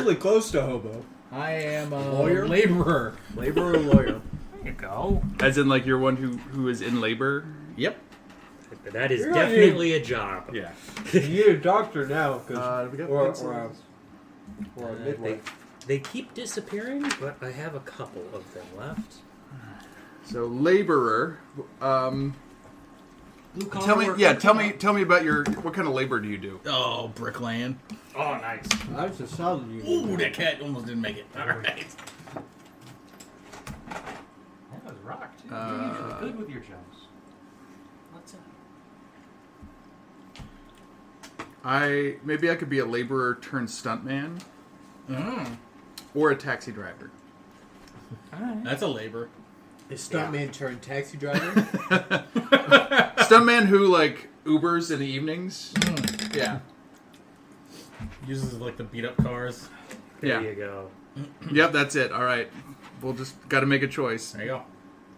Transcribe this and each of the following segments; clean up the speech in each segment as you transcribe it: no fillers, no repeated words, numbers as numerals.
Really close to hobo. I am a Lawyer? laborer. Laborer or lawyer? There you go. As in, like, you're one who is in labor? Yep. That is You're definitely a job. Yeah. You need a doctor now, cause, We got or a They, midwife. they keep disappearing, but I have a couple of them left. So, laborer. Blue Tell me about what kind of labor do you do? Oh, bricklaying. Oh, nice. That's a solid unit. Ooh, that cat almost didn't make it. All right. That was rock, too. You're usually good with your jumps. What's up? Maybe I could be a laborer turned stuntman, or a taxi driver. That's a labor. A stuntman turned taxi driver? Stuntman who like Ubers in the evenings. Yeah. Uses like the beat up cars. There Yeah. you go. Yep, that's it. All right. We'll just got to make a choice. There you go.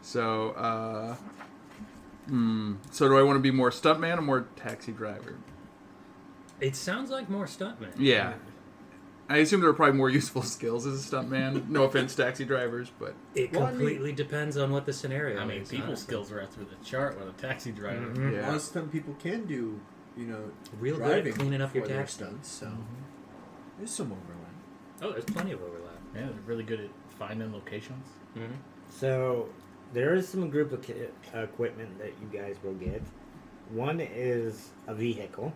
So, so do I want to be more stuntman or more taxi driver? It sounds like more stuntmen. Yeah. I assume there are probably more useful skills as a stuntman. No offense, taxi drivers, but It completely depends on what the scenario I mean, is. people's honestly. skills are out through the chart with a taxi driver. Mhm. A lot yeah. of stunt people can do, Real good driving at cleaning up your for their tax. stunts, so there's some overlap. Oh, there's plenty of overlap. Yeah, they're really good at finding locations. Mm-hmm. So there is some group of equipment that you guys will get. One is a vehicle,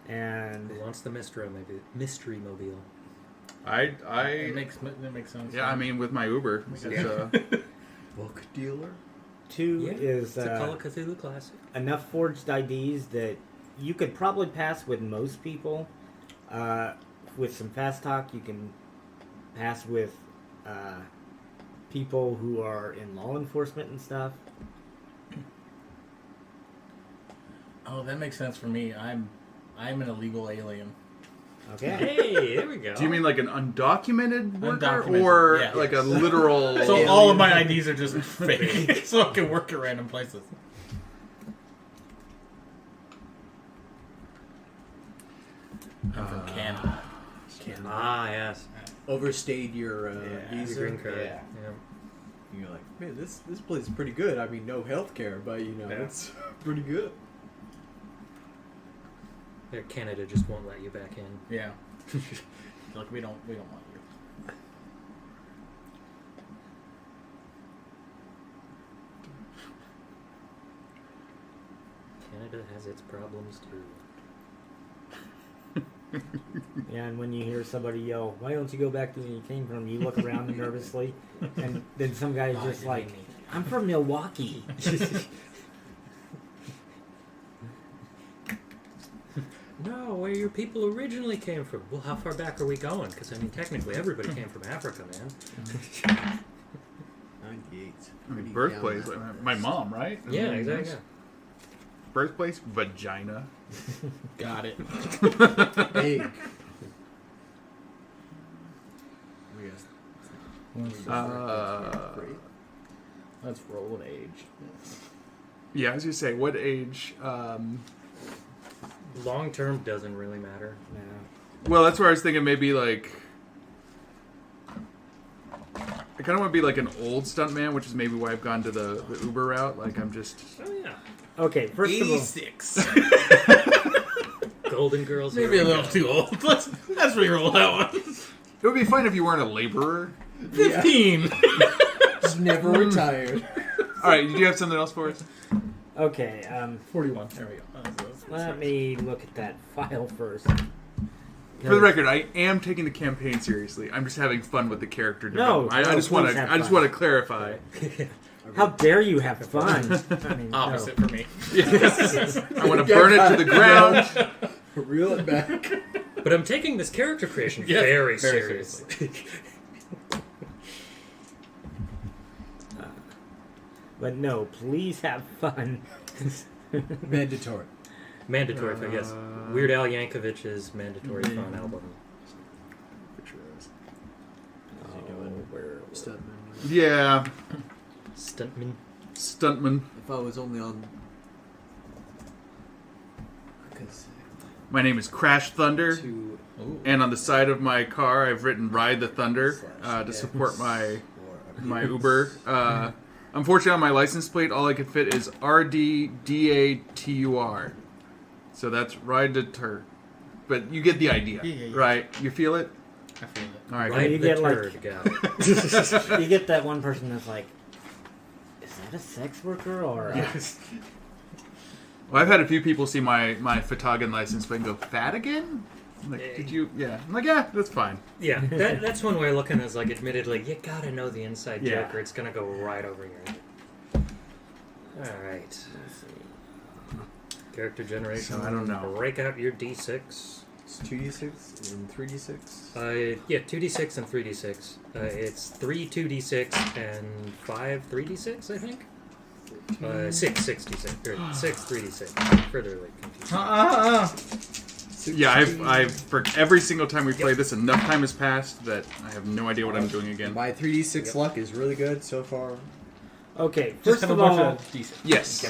and Who wants the mystery mobile? I That makes sense. yeah, I mean with my Uber. It's, Book dealer? two Yeah, is it's a Call of Cthulhu classic. enough forged IDs that you could probably pass with most people. With some fast talk, you can pass with people who are in law enforcement and stuff. Oh, that makes sense for me. I'm an illegal alien. Okay. Hey, there we go. do you mean like an undocumented worker Undocumented, or yeah. like a literal? So alien? all of my IDs are just fake, so I can work at random places. I'm from Canada. Ah, yes. Overstayed your Your visa? green card. Yeah. Yeah. You're like, man, this place is pretty good. I mean, no health care, but, it's pretty good. Canada just won't let you back in. Yeah. Like we don't want you. Canada has its problems too. Yeah, and when you hear somebody yell, "Why don't you go back to where you came from?" You look around nervously, and then some guy's just like, "I'm from Milwaukee." No, where your people originally came from. Well, how far back are we going? Because, I mean, technically everybody came from Africa, man. 98. I mean, birthplace. My mom, right? Yeah, exactly. Yeah. Birthplace, vagina. Got it. Egg. Let's roll an age. Yeah, I was gonna say, what age? Long term doesn't really matter. Well, that's where I was thinking maybe like I kind of want to be like an old stuntman, which is maybe why I've gone to the Uber route. Like I'm just Oh, yeah. Okay, first of all, 86. Golden Girls. Maybe here a we little go. too old. Let's re-roll that one. it would be fine if you weren't a laborer. 15. Just never retired. All right, did you have something else for us? okay, 41. There we go. let me look at that file first. For the record, I am taking the campaign seriously. I'm just having fun with the character No, development. I just please want to. have I just fun. want to clarify. How dare you have fun? I mean, Opposite for me. I want to burn it to the ground. Reel it back. But I'm taking this character creation Yes, very very seriously. But no, please have fun. Mandatory. Mandatory fun, yes. Weird Al Yankovic's Mandatory Fun album. Stuntman. Yeah, Stuntman. stuntman. If I was only on... Because My name is Crash Thunder, To and on the side of my car, I've written "Ride the Thunder" to support my Uber. Unfortunately, on my license plate, all I could fit is RDDATUR. So that's Ride the Tur. But you get the idea, right? You feel it? I feel it. All right. Right, You the get, like- turd, gal. You get that one person that's like, is that a sex worker or? Well, I've had a few people see my Fatagan license plate and go, "Fat again?" I'm like, did you? Yeah. I'm like, yeah, that's fine. Yeah, that's one way of looking is like, admittedly, you gotta know the inside Yeah. joke or it's gonna go right over your head. Alright. Character generation. So, I don't know. Break out your D6. It's 2d6 and 3d6. Yeah, 2d6 and 3d6. It's 3 2d6 and 5 3d6, I think? 6 6d6. Or 6 3d6. Further like confused. Yeah, I've for every single time we play this, enough time has passed that I have no idea what I'm doing again. My 3d6 luck is really good so far. Okay, Just first have a of bunch all, of decent. Yes.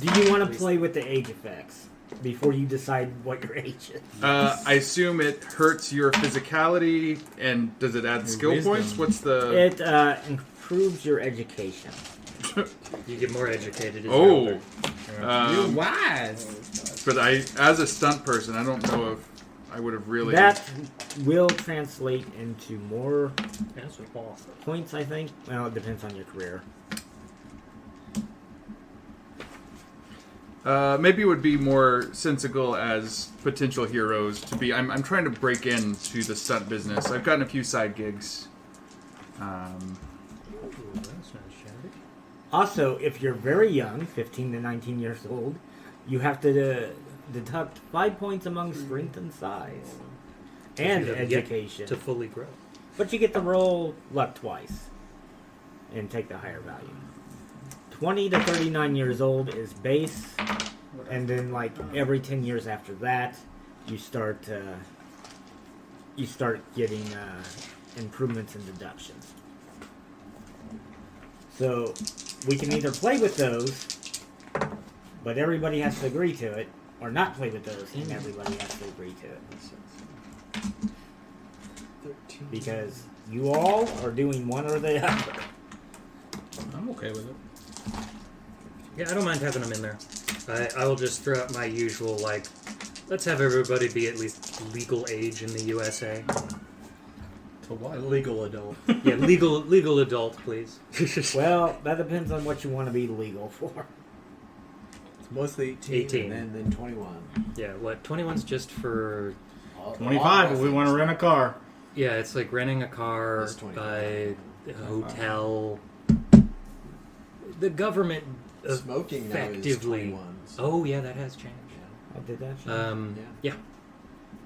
do you want to play with the age effects before you decide what your age is? I assume it hurts your physicality, and does it add Your skill wisdom. points? What's the? It improves your education. You get more educated as you're Oh, older. You're wise. but as a stunt person, I don't know if I would have really. That will translate into more That's awesome. points, I think. Well, it depends on your career. Maybe it would be more sensible as potential heroes to be. I'm trying to break into the stunt business. I've gotten a few side gigs. Ooh, that's not shabby. Also, if you're very young, 15 to 19 years old, you have to deduct 5 points among strength and size. And You have yet education. to fully grow. But you get to roll luck twice and take the higher value. 20 to 39 years old is base, and then like every 10 years after that, you start getting improvements in deductions. So we can either play with those, but everybody has to agree to it, or not play with those, and everybody has to agree to it. 13. Because you all are doing one or the other. I'm okay with it. Yeah, I don't mind having them in there. I will just throw out my usual, like, let's have everybody be at least legal age in the USA. To what? A legal adult. Yeah, legal adult, please. Well, that depends on what you want to be legal for. It's mostly 18, 18. and then 21. Yeah, what? 21's just for... 25 if we want to rent a car. Yeah, it's like renting a car, That's 25. a hotel. The government Smoking now is effectively... 21. So, Oh, yeah, that has changed. I did that. Yeah.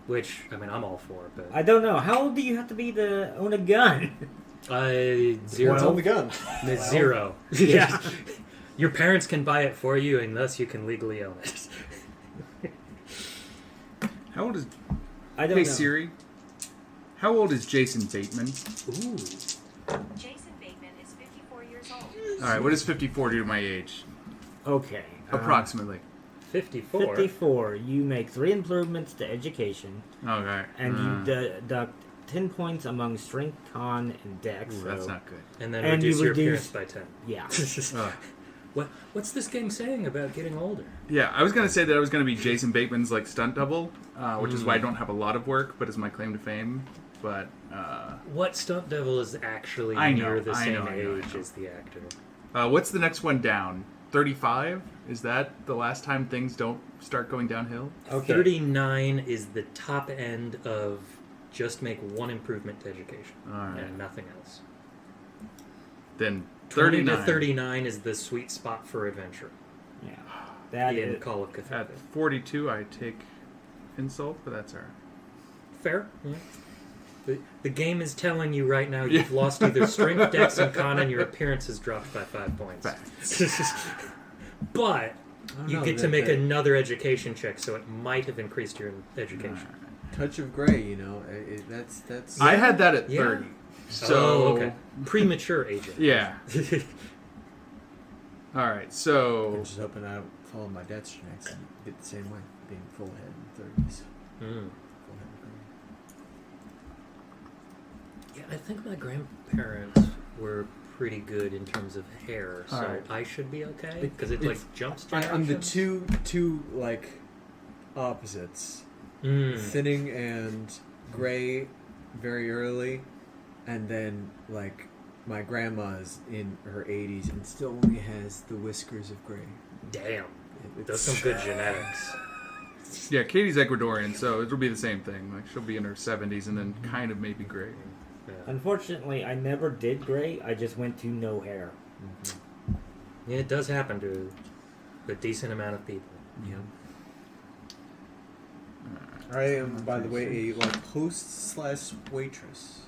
Which, I mean, I'm all for, but... I don't know. How old do you have to be to own a gun? Zero. What's on the gun? Zero. Yeah. Your parents can buy it for you, and thus you can legally own it. How old is? I don't Hey know. Siri. How old is Jason Bateman? Ooh. Jason Bateman is 54 years old. All right, what does 54 do to my age? Okay. Approximately. 54. 54. You make 3 improvements to education, Okay. and you deduct 10 points among strength, con, and dex. Ooh, So, that's not good. And then And you reduce your reduce- appearance by 10. yeah. What's this game saying about getting older? Yeah, I was gonna say that I was gonna be Jason Bateman's like stunt double, which is why I don't have a lot of work, but is my claim to fame. But What stunt devil is actually I near know, the I same know, I know, I age know. as the actor? what's the next one down? 35? Is that the last time things don't start going downhill? Okay. 39 is the top end of just make one improvement to education All right. and nothing else. Then 20 39. to 39 is the sweet spot for adventure Yeah. That in is. Call of Cthulhu. At 42, I take insult, but that's all right. Fair. Yeah. The game is telling you right now you've lost either strength, dex, and con, and your appearance has dropped by 5 points. But I don't you know, get to that- make that another education check, so it might have increased your education. touch of gray, you know. That's. I had that at Yeah. 30. So, oh, okay. Premature aging. Yeah. All right, I'm so just hoping I don't follow my dad's tracks and get the same way. being full head in 30s. Mm. Full head of gray. Yeah, I think my grandparents were pretty good in terms of hair, so Alright. I should be okay because it like It's- jumps. I'm the generations. two like opposites. Mm. Thinning and gray very early, and then like my grandma's in her 80s and still only has the whiskers of gray. Damn, It's that's some good genetics. Yeah, Katie's Ecuadorian, so it'll be the same thing. Like she'll be in her 70s and then kind of maybe gray. Yeah. Unfortunately, I never did gray. I just went to no hair. Yeah, it does happen to a decent amount of people. Yeah. I am, by the way, a like host/waitress.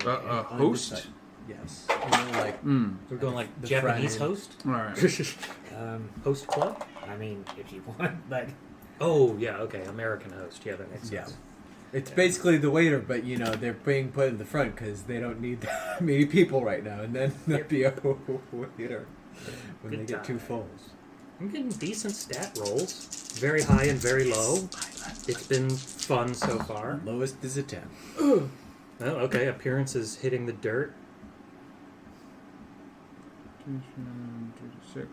Host? Undecided. Yes. You know, like We're going like The Japanese friend. host? All right. Host club? I mean, if you want, but Oh, yeah, okay. American host. Yeah, that makes Yeah. sense. it's basically the waiter, but you know they're being put in the front because they don't need that many people right now, and then they'll be a waiter when Good they get too times. full. I'm getting decent stat rolls. Very high and very low. It's been fun so far. Lowest is a 10. Oh, okay. Appearance is hitting the dirt. 36,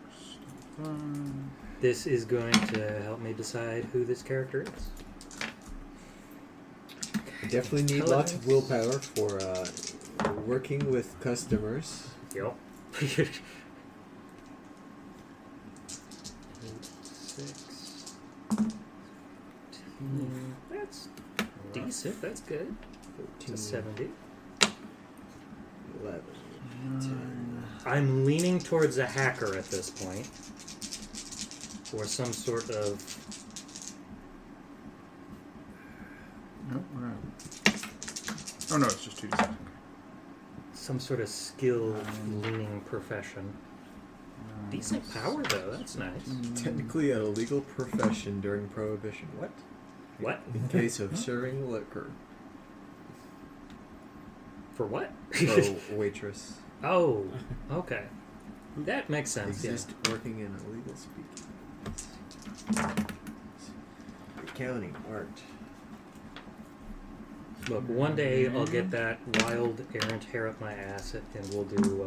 35. This is going to help me decide who this character is. I definitely need lots of willpower for working with customers. Yep. 6. That's decent. That's good. 14, It's a 70. 11, 10. I'm leaning towards a hacker at this point. Or some sort of... Nope, we're out. Oh no, it's just 2d6. some sort of skill-leaning profession. Decent power, though. That's nice. Technically a legal profession during Prohibition. What? What? In case of serving liquor. For what? So, waitress. Oh, okay. That makes sense, Exist working in a legal speaking. Accounting, art. Look, one day I'll get that wild errant hair up my ass and we'll do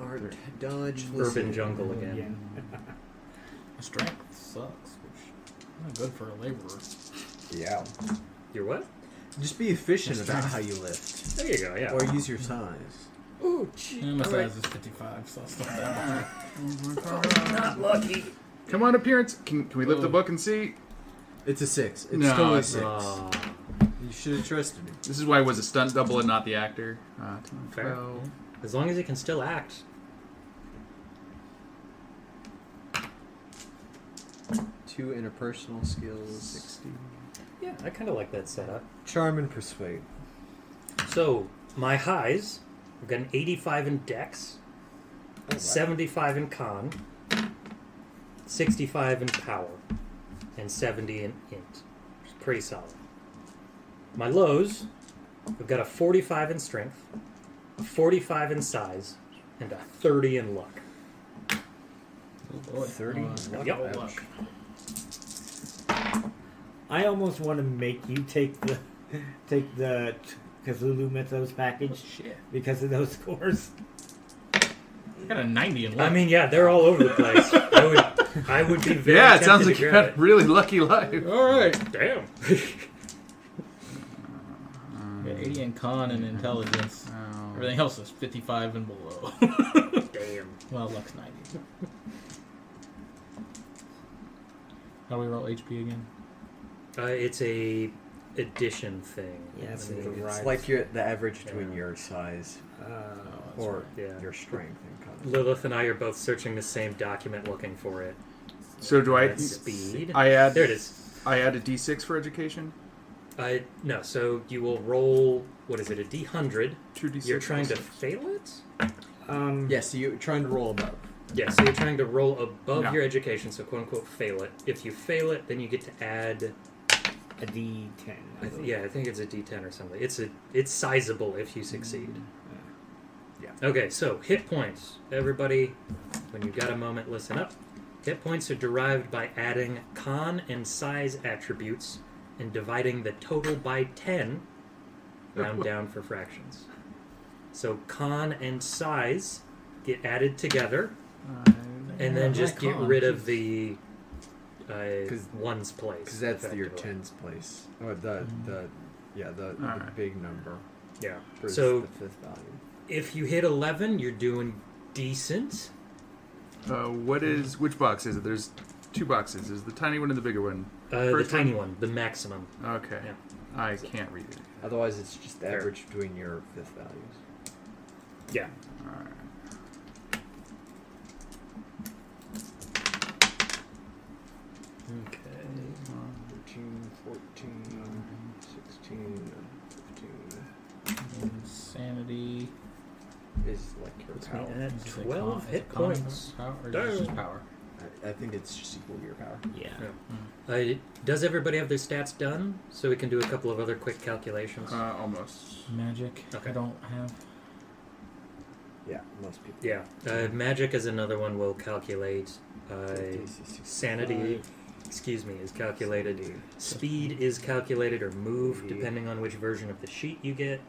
Art, dodge, Urban listen. Jungle again. Strength sucks, which not good for a laborer. Yeah. You're what? Just be efficient about how you lift. There you go, yeah. Or use your size. Ooh, gee. Yeah, my Alright. size is 55, so it's not that Not lucky. Come on, appearance. Can we lift the book and see? It's a 6. It's No, totally it's 6. Aw. You should have trusted me. This is why it was a stunt double and not the actor. 10, Fair. 12. As long as he can still act. 2 interpersonal skills, 60. Yeah, I kind of like that setup. Charm and persuade. So, my highs, I've got an 85 in Dex, 75 in Con, 65 in Power, and 70 in Int. Pretty solid. My lows, I've got a 45 in Strength, a 45 in Size, and a 30 in Luck. Oh boy. 30? Yep. Luck. I almost want to make you take the Cthulhu Mythos package Shit. because of those scores. I got a 90 in luck. I mean, yeah, they're all over the place. I would be very Yeah, it tempted sounds to like you grab had a really lucky life. All right. Damn. Yeah, 80 in con and intelligence. Oh. Everything else is 55 and below. Damn. Well, luck's 90. How do we roll HP again? It's a addition thing. Yeah, it's I mean, the It's right. like the average between Yeah. your size That's or right. Yeah. your strength and con. Lilith and I are both searching the same document looking for it. So do I? Speed. I add. There it is. I add a D6 for education. No, so you will roll, what is it, a D100. 2d6. You're trying to fail it? Yes, so you're trying to roll above. Yeah, so you're trying to roll above Yeah. your education, so quote unquote fail it. If you fail it, then you get to add, A D10. I think it's a D10 or something. It's sizable if you succeed. Yeah. Okay, so hit points. Everybody, when you've got a moment, listen up. Hit points are derived by adding con and size attributes and dividing the total by 10, round down for fractions. So con and size get added together, and then just get rid of the ones place. Because that's your effectively. tens place. Or the Alright. big number. Yeah. Versus So the fifth value. if you hit 11, you're doing decent. Which box is it? There's 2 boxes. Is the tiny one and the bigger one? The First tiny one, the maximum. Okay. Yeah. I can't read it. Otherwise, it's just the average between your fifth values. Yeah. Alright. Okay. 13, 14, 16, 15 Insanity. is like your Puts me power. at Is it 12 con- hit is it con points. Power, or is it just Down. power? I think it's just equal to your power. Yeah. Does everybody have their stats done? So we can do a couple of other quick calculations. Almost. Magic. Okay. I don't have. Yeah, most people. Yeah. Magic is another one we'll calculate. 50, 65, Sanity, is calculated. 70. Speed is calculated, or move, depending on which version of the sheet you get.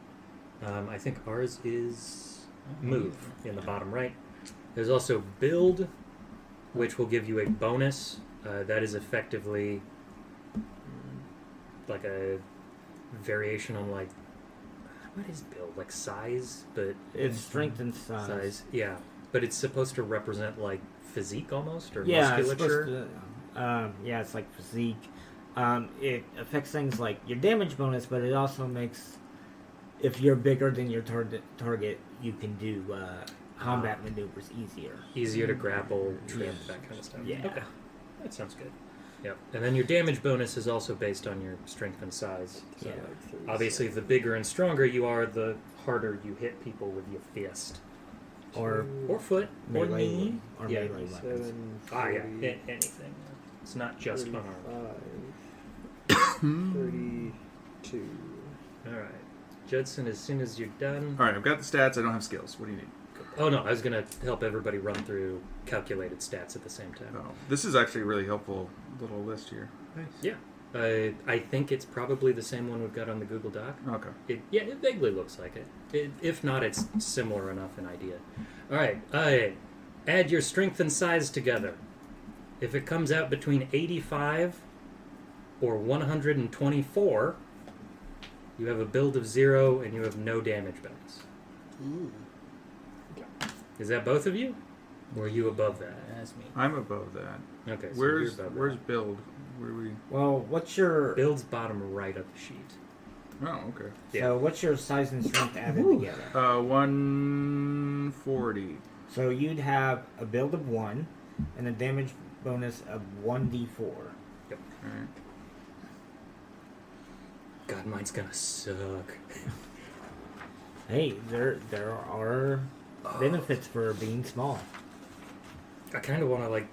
I think ours is move in the bottom right. There's also build, which will give you a bonus. That is effectively like a variation on what is build? Like size, but It's strength and size. size. Yeah, but it's supposed to represent like physique almost, or Yeah, it's musculature. supposed to. Yeah, it's like physique. It affects things like your damage bonus, but it also makes if you're bigger than your target, you can do combat maneuvers easier. Easier to grapple, trip, that kind of stuff. Yeah. Okay. That sounds good. Yep. And then your damage bonus is also based on your strength and size. So Yeah. obviously, the bigger and stronger you are, the harder you hit people with your fist. Or Or foot. Or melee, knee. or Yeah. melee weapons. 7, Anything. It's not just unarmed. 32. Alright. Judson, as soon as you're done... Alright, I've got the stats. I don't have skills. What do you need? Oh, no, I was going to help everybody run through calculated stats at the same time. Oh, this is actually a really helpful little list here. Nice. Yeah. I think it's probably the same one we've got on the Google Doc. Okay. It vaguely looks like it. If not, it's similar enough in idea. All right. Add your strength and size together. If it comes out between 85 or 124, you have a build of 0 and you have no damage bonus. Is that both of you? Or are you above that? That's me. I'm above that. Okay, so Where's you're above where's that. build? Where are we? Well, what's your Build's bottom right of the sheet. Oh, okay. Yeah. so what's your size and strength added together? 140. So you'd have a build of 1 and a damage bonus of 1d4. Alright. God, mine's gonna suck. Hey, there are benefits for being small. I kind of want to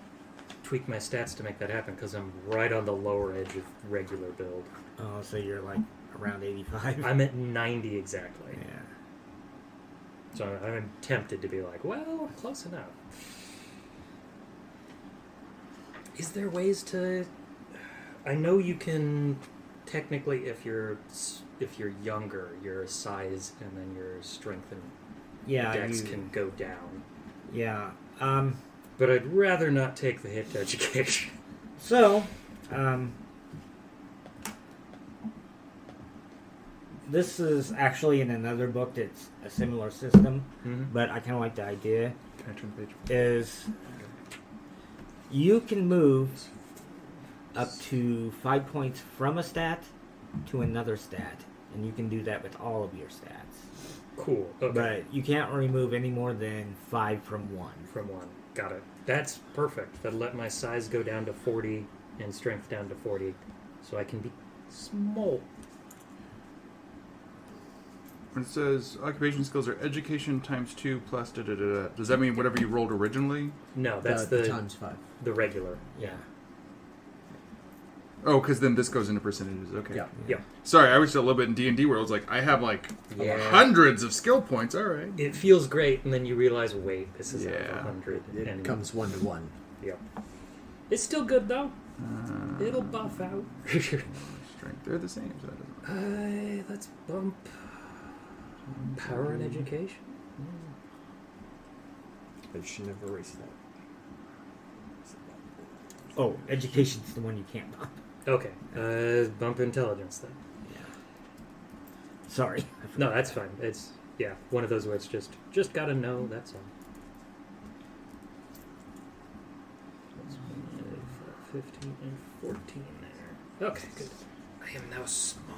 tweak my stats to make that happen because I'm right on the lower edge of regular build. Oh, so you're like around 85. I'm at 90 exactly. Yeah. So I'm tempted to be like, well, close enough. Is there ways to... I know you can technically, if you're younger, your size and then your strength and Yeah, dex you- can go down. Yeah. But I'd rather not take the hit to education. So, this is actually in another book that's a similar system, but I kind of like the idea. Can I turn the page? Is you can move up to 5 points from a stat to another stat, and you can do that with all of your stats. Cool. Okay. But you can't remove any more than 5 from 1. From 1. Got it. That's perfect. That'll let my size go down to 40 and strength down to 40, so I can be small. It says occupation skills are education times 2 plus da da da da. Does that mean whatever you rolled originally? No, that's the the times 5. the regular. Yeah. Oh, because then this goes into percentages. Okay. Yeah. Yeah. Sorry, I was still a little bit in D&D worlds. Like I have Yeah. hundreds of skill points. All right. It feels great, and then you realize, wait, this is out of Yeah. 100. It and comes 1 to 1. Yep. It's still good though. It'll buff out. Strength. They're the same, so that doesn't. Let's bump power and education. I should never erase that. Oh, education's the one you can't bump. Okay. Bump intelligence then. Yeah. Sorry. No, that's fine. It's one of those where it's just gotta know. That's all. 15 and 14 there. Okay, good. I am now small.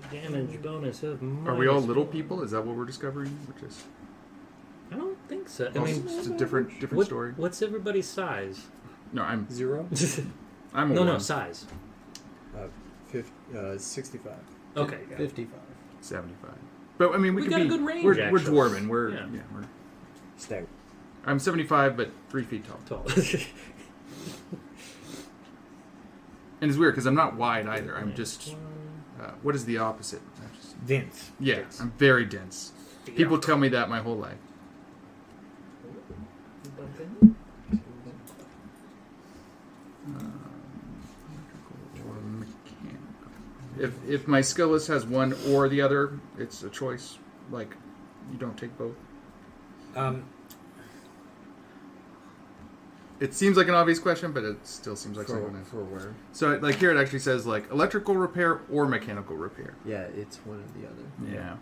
Damage bonus of Are we all minus little 1. people? Is that what we're discovering? Which is I don't think so. I oh, mean, it's a different story. What's everybody's size? No, I'm 0? I'm a No, one. size. 65. Okay. 55. 75. But I mean, we We could got a be. good range, we're actually. dwarven. We're Yeah. we're. Stag. I'm 75, but 3 feet tall. Tall. And it's weird because I'm not wide either. I'm just. What is the opposite? I'm just, Dense. yeah, Dense. I'm very dense. People tell me that my whole life. Or mechanical. If my skill list has one or the other, it's a choice. Like, you don't take both. It seems like an obvious question, but it still seems like something. For where? So, like here, it actually says like electrical repair or mechanical repair. Yeah, it's one or the other. Yeah.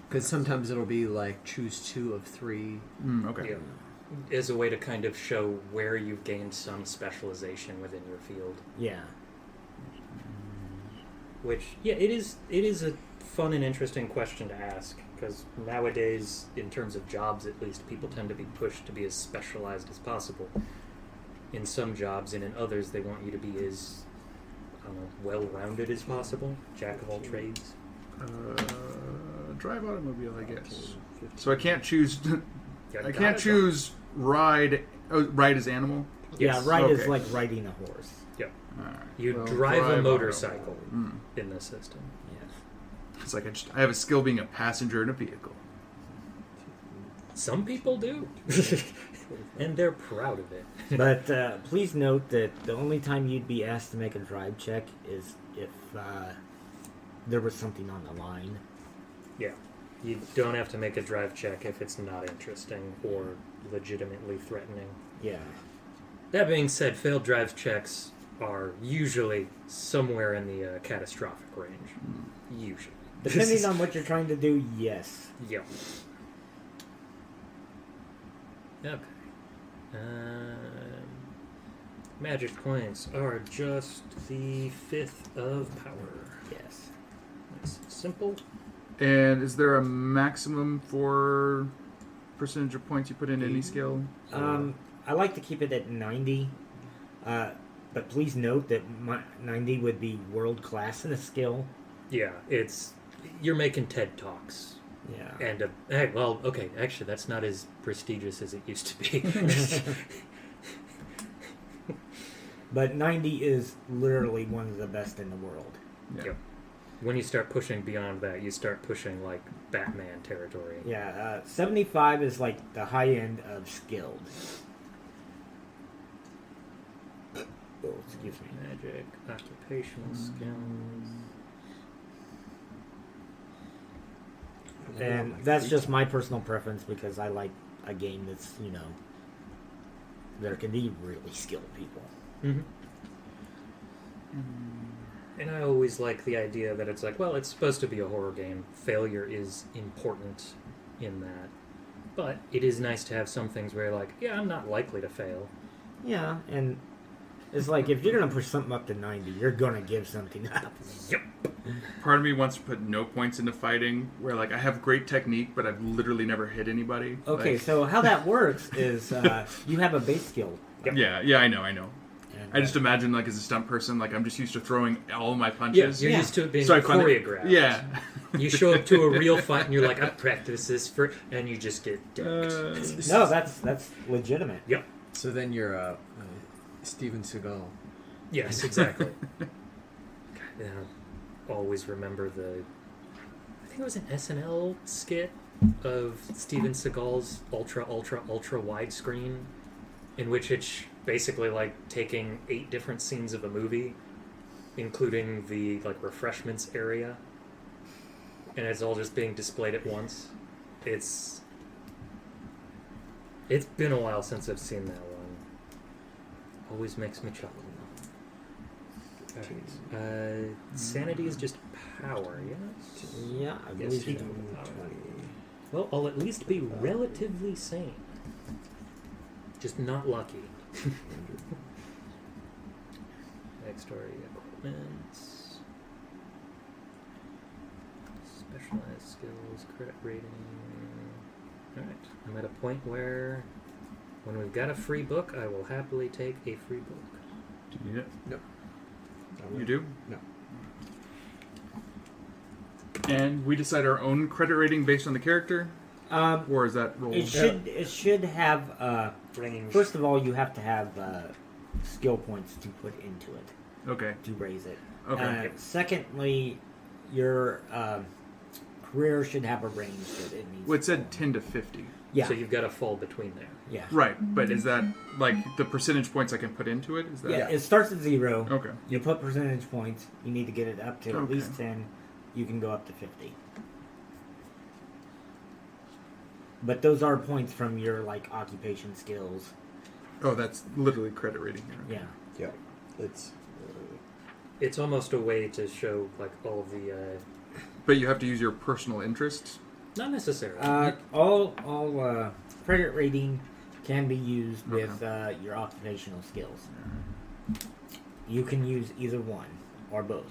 Because sometimes it'll be like choose 2 of 3. Okay. Yeah. As a way to kind of show where you've gained some specialization within your field. Yeah. Which, it is a fun and interesting question to ask, because nowadays, in terms of jobs at least, people tend to be pushed to be as specialized as possible. In some jobs, and in others, they want you to be as, well-rounded as possible. Jack of all trades. Drive automobile, I guess. So I can't choose. I Got can't it. choose ride. Oh, ride as animal. Yeah, Yes. ride is Okay. like riding a horse. Yep. All right. You Well, drive a drive motorcycle automobile. in this system. Yes. It's like I have a skill being a passenger in a vehicle. Some people do. And they're proud of it. But please note that the only time you'd be asked to make a drive check is if there was something on the line. Yeah. You don't have to make a drive check if it's not interesting or legitimately threatening. Yeah. That being said, failed drive checks are usually somewhere in the catastrophic range. Usually. Depending on what you're trying to do, yes. Yep. Okay. Magic points are just the 5th of power. Yes. Nice and simple. And is there a maximum for percentage of points you put in any skill? I like to keep it at 90. But please note that 90 would be world class in a skill. Yeah, you're making TED Talks. Yeah. And okay, actually, that's not as prestigious as it used to be. But 90 is literally one of the best in the world. Yeah. Yep. When you start pushing beyond that, you start pushing like Batman territory. Yeah, 75 is like the high end of skilled. Oh, excuse me. Magic, occupational skills. And that's just my personal preference because I like a game that's, there can be really skilled people. Mm-hmm. And I always like the idea that it's like, well, it's supposed to be a horror game. Failure is important in that. But it is nice to have some things where you're like, yeah, I'm not likely to fail. Yeah, and it's like if you're going to push something up to 90, you're going to give something up. Yep. Part of me wants to put no points into fighting, where like I have great technique, but I've literally never hit anybody. Okay, Like, so how that works is you have a base skill. yeah, I know. And, I just imagine like as a stunt person, like I'm just used to throwing all my Yeah, punches. you're used to it being So I find it- choreographed. Yeah. You show up to a real fight and you're like, I practice this and you just get decked. No, that's legitimate. Yep. So then you're Steven Seagal. Yes, exactly. God, I always remember I think it was an SNL skit of Steven Seagal's ultra widescreen in which it's basically like taking 8 different scenes of a movie, including the like refreshments area, and it's all just being displayed at once. It's been a while since I've seen that one. Always makes me chuckle. Alright. Sanity is just power, yes? Yeah, I Yes, believe you so. do. Well, I'll at least be relatively sane. Just not lucky. Backstory equipment. Specialized skills, credit rating. Alright. I'm at a point where when we've got a free book, I will happily take a free book. Do you need it? No. You do? No. And we decide our own credit rating based on the character? Or is that rolled? It should have. Range. First of all, you have to have skill points to put into it Okay. to raise it. Okay. Secondly, your career should have a range that it needs. Well, it said 10 to 50. Yeah. So you've got to fall between there. Yeah. Right, but is that like the percentage points I can put into it? Is that Yeah. It starts at 0. Okay. You put percentage points. You need to get it up to at Okay. least 10. You can go up to 50. But those are points from your like occupation skills. Oh, that's literally credit rating here. Yeah. Yeah. It's. It's almost a way to show like all of the. But you have to use your personal interests. Not necessarily. All credit rating can be used with your occupational skills. You can use either one or both.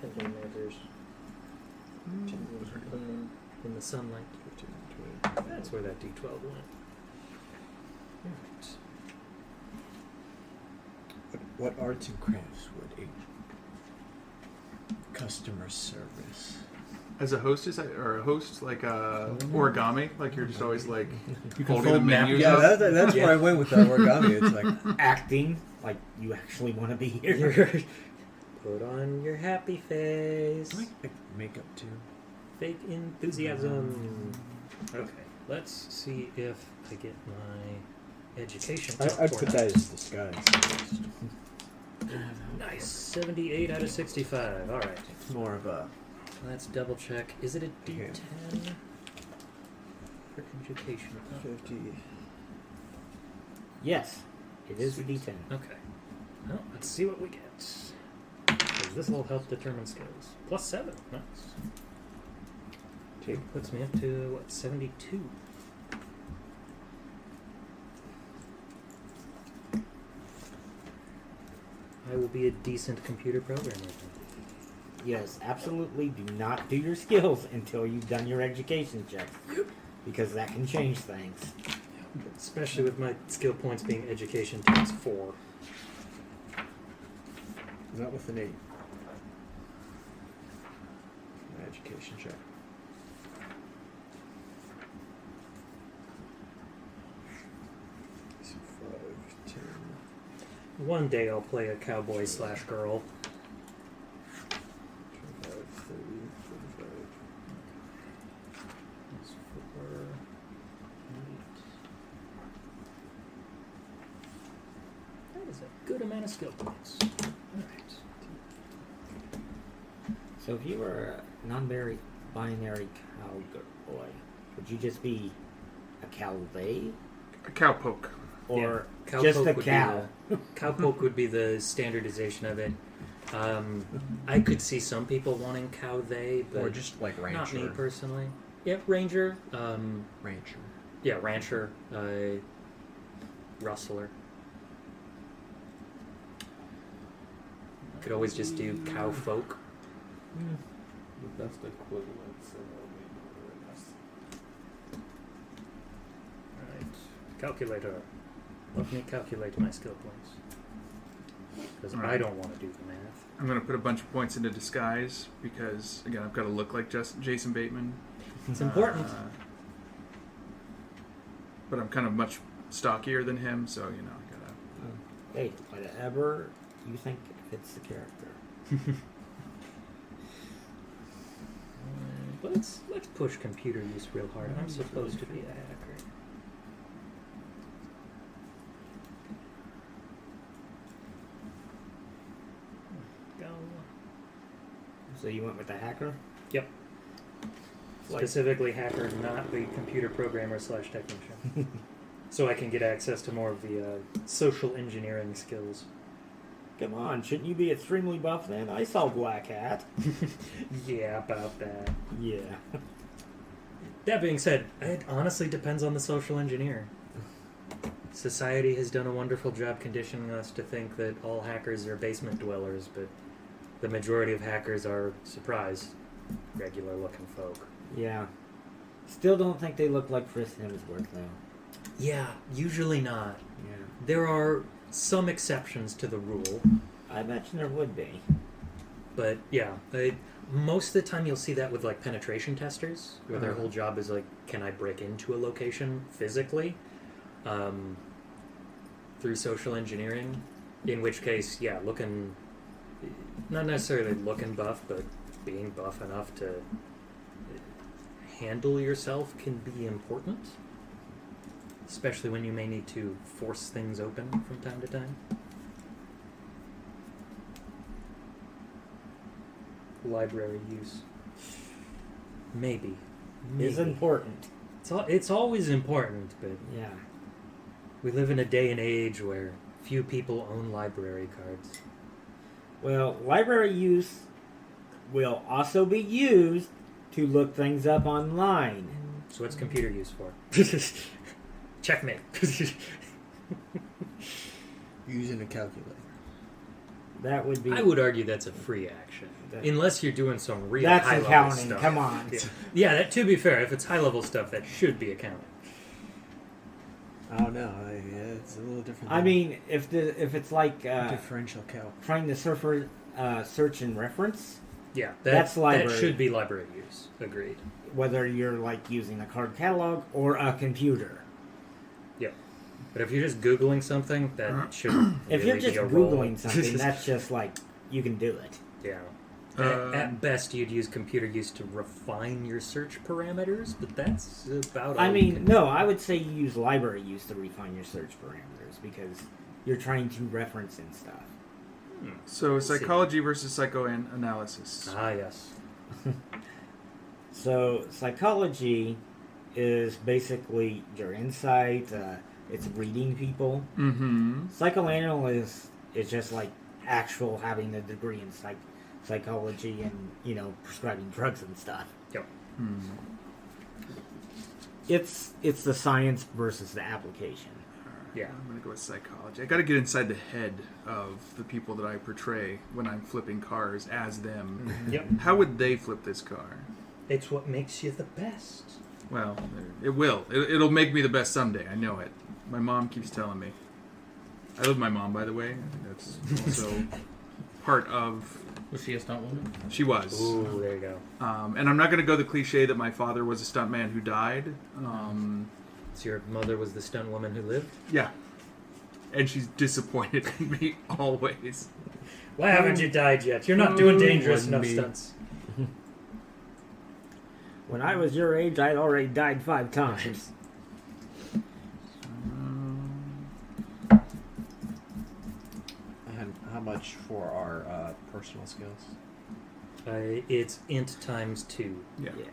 Handling measures. In the sunlight. 15, 20. That's where that D12 went. Alright. What arts and crafts would a customer service? As a hostess, or a host, like origami, like you're just always like You can holding the fold menus Yeah, up. that's where I went with that origami. It's like Acting like you actually want to be here. Put on your happy face. I like makeup too. Fake enthusiasm. Okay, let's see if I get my education. I'd put that as disguise. Nice. 78 out of 65. Alright. It's more of a. Let's double check. Is it a D10? Okay. For education. 50. Yes, it is a D10. Okay. Well, let's see what we get. 'Cause this will help determine skills. Plus 7. Nice. Puts me up to, what, 72? I will be a decent computer programmer. Yes, absolutely. Do not do your skills until you've done your education checks, because that can change things. Especially with my skill points being education times 4. Not with an 8. My education check. So 5, 10, One day I'll play a cowboy / girl. 25, 30, 45. That's 4, 8. That is a good amount of skill points. Alright. So if you were a non-binary cowboy, would you just be a cowboy A cowpoke. or Yeah, just cowpoke a would cow? be cowpoke would be the standardization of it. I could see some people wanting cow they, but Or just like rancher. not me personally. Yeah, ranger. Rancher. Yeah, rancher. Rustler. Could always just do cow folk. That's the equivalent. So Right. Calculator. Let me calculate my skill points. Because I Alright. don't want to do the math. I'm going to put a bunch of points into disguise because, again, I've got to look like Jason Bateman. It's important. But I'm kind of much stockier than him, so, you know, I got to... Hey, whatever you think fits the character. Let's push computer use real hard. I'm supposed to be a hacker. So you went with the hacker? Yep. Specifically hacker, not the computer programmer / technician. So I can get access to more of the social engineering skills. Come on, shouldn't you be extremely buff then? I saw Black Hat. Yeah, about that. Yeah. That being said, it honestly depends on the social engineer. Society has done a wonderful job conditioning us to think that all hackers are basement dwellers, but the majority of hackers are, surprise, regular looking folk. Yeah. Still don't think they look like Chris Hemsworth, though. Yeah, usually not. Yeah. There are some exceptions to the rule, I imagine there would be. but yeah, most of the time you'll see that with like penetration testers, where their whole job is like, can I break into a location physically through social engineering? In which case, yeah, not necessarily looking buff, but being buff enough to handle yourself can be important. Especially when you may need to force things open from time to time. Library use. Maybe. Is important. It's always important, but Yeah. we live in a day and age where few people own library cards. Well, library use will also be used to look things up online. So what's computer use for? Checkmate. Using a calculator. That would be. I would argue that's a free action. Unless you're doing some real That's high-level accounting. stuff. Come on. Yeah, to be fair, if it's high-level stuff, that should be accounting. I don't know. Yeah, it's a little different. I mean, if it's like differential calc. trying to search and reference, Yeah, That's library. That should be library use. Agreed. whether you're like using a card catalog or a computer. Yep. But if you're just Googling something, that shouldn't If really you're be just a role. Googling something, that's just like, you can do it. Yeah. At best, you'd use computer use to refine your search parameters, but that's about all I you mean, can no, I would say you use library use to refine your search parameters because you're trying to reference and stuff. So psychology versus psychoanalysis. Ah, yes. So psychology is basically your insight. It's reading people. Mm-hmm. Psychoanalysis is just like actual having a degree in psychology and prescribing drugs and stuff. Yep. It's the science versus the application. Yeah. I'm gonna go with psychology. I gotta get inside the head of the people that I portray when I'm flipping cars as them. Yep. How would they flip this car? It's what makes you the best. Well, it will. It'll make me the best someday. I know it. My mom keeps telling me. I love my mom, by the way. I think that's also part of. Was she a stunt woman? She was. Ooh, there you go. And I'm not going to go the cliche that my father was a stuntman who died. So your mother was the stunt woman who lived? Yeah. And she's disappointed in me always. Why haven't you died yet? You're not doing dangerous enough me. stunts. When I was your age, I'd already died 5 times. And how much for our personal skills? It's int times 2. Yeah. Yeah.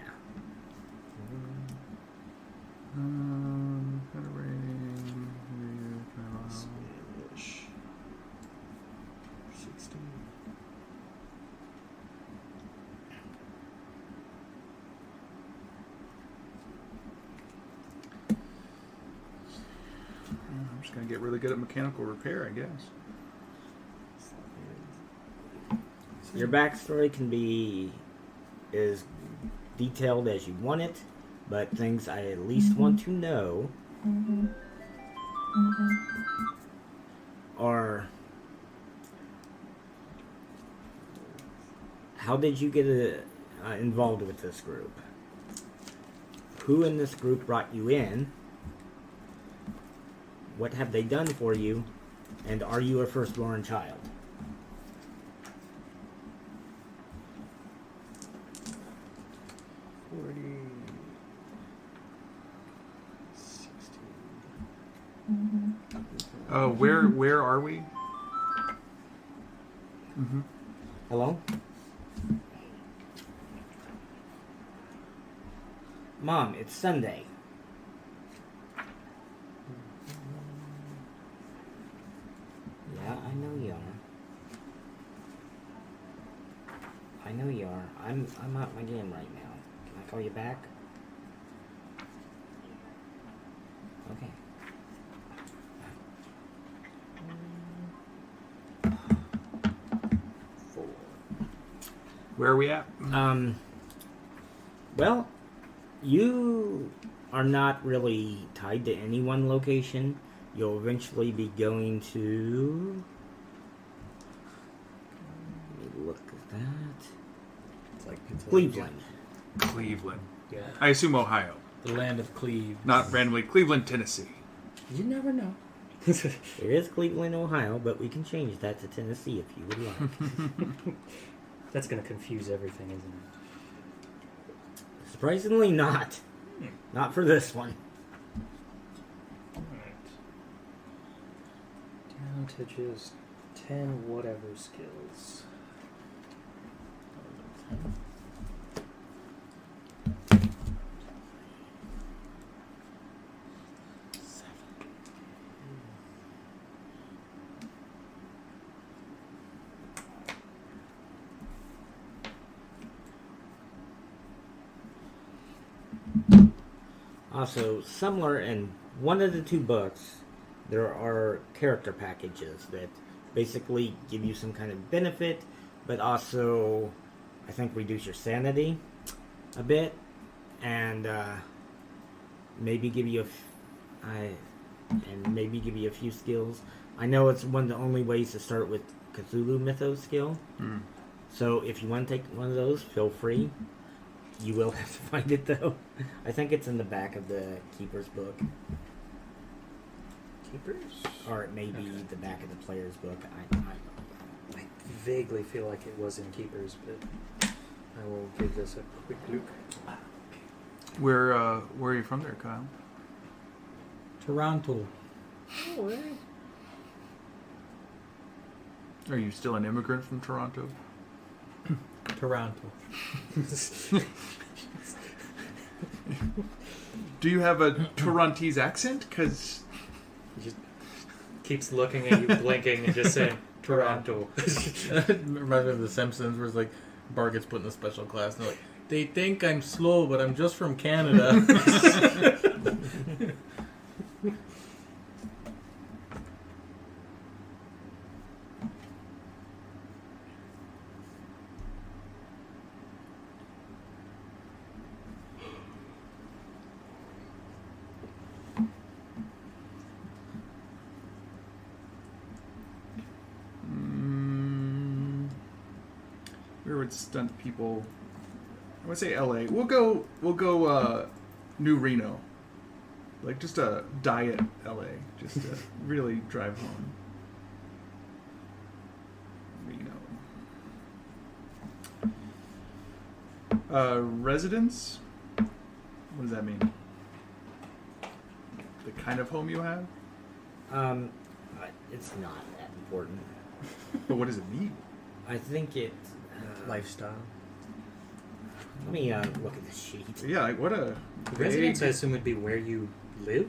Spanish. 16. I'm just going to get really good at mechanical repair, I guess. Your backstory can be as detailed as you want it, but things I at least want to know are how did you get involved with this group? Who in this group brought you in? What have they done for you? And are you a firstborn child? Oh, where are we? Hello? Mom, it's Sunday. Yeah, I know you are. I know you are. I'm at my game right now. Can I call you back? Okay. Where are we at? Well, you are not really tied to any one location. You'll eventually be going to... Let me look at that. It's like Pennsylvania. Cleveland. Cleveland. Yeah. I assume Ohio. The land of Cleve. Not randomly Cleveland, Tennessee. You never know. It is Cleveland, Ohio, but we can change that to Tennessee if you would like. That's going to confuse everything, isn't it? Surprisingly not. Not for this one. Alright. Down to just 10 whatever skills. Also, somewhere in one of the two books, there are character packages that basically give you some kind of benefit, but also, I think, reduce your sanity a bit, and maybe give you maybe give you a few skills. I know it's one of the only ways to start with Cthulhu Mythos skill. So if you want to take one of those, feel free. You will have to find it, though. I think it's in the back of the Keeper's book. Keepers? Or it may be the back of the player's book. I vaguely feel like it was in Keepers, but I will give this a quick look. Where are you from there, Kyle? Toronto. Oh, really? Are you still an immigrant from Toronto? Toronto. Do you have a Torontese accent? Because He just keeps looking at you, blinking, and just saying, Toronto. Reminds me of The Simpsons, where it's like Bart gets put in a special class, and they're like, they think I'm slow, but I'm just from Canada. where would stunt people? I would say L.A. We'll go New Reno. Like just a diet L.A. Just to really drive home. Reno. Residence? What does that mean? The kind of home you have? It's not that important. But what does it mean? I think it... Lifestyle. Let me look at this sheet. Yeah, like what a... Residence, I assume, would be where you live?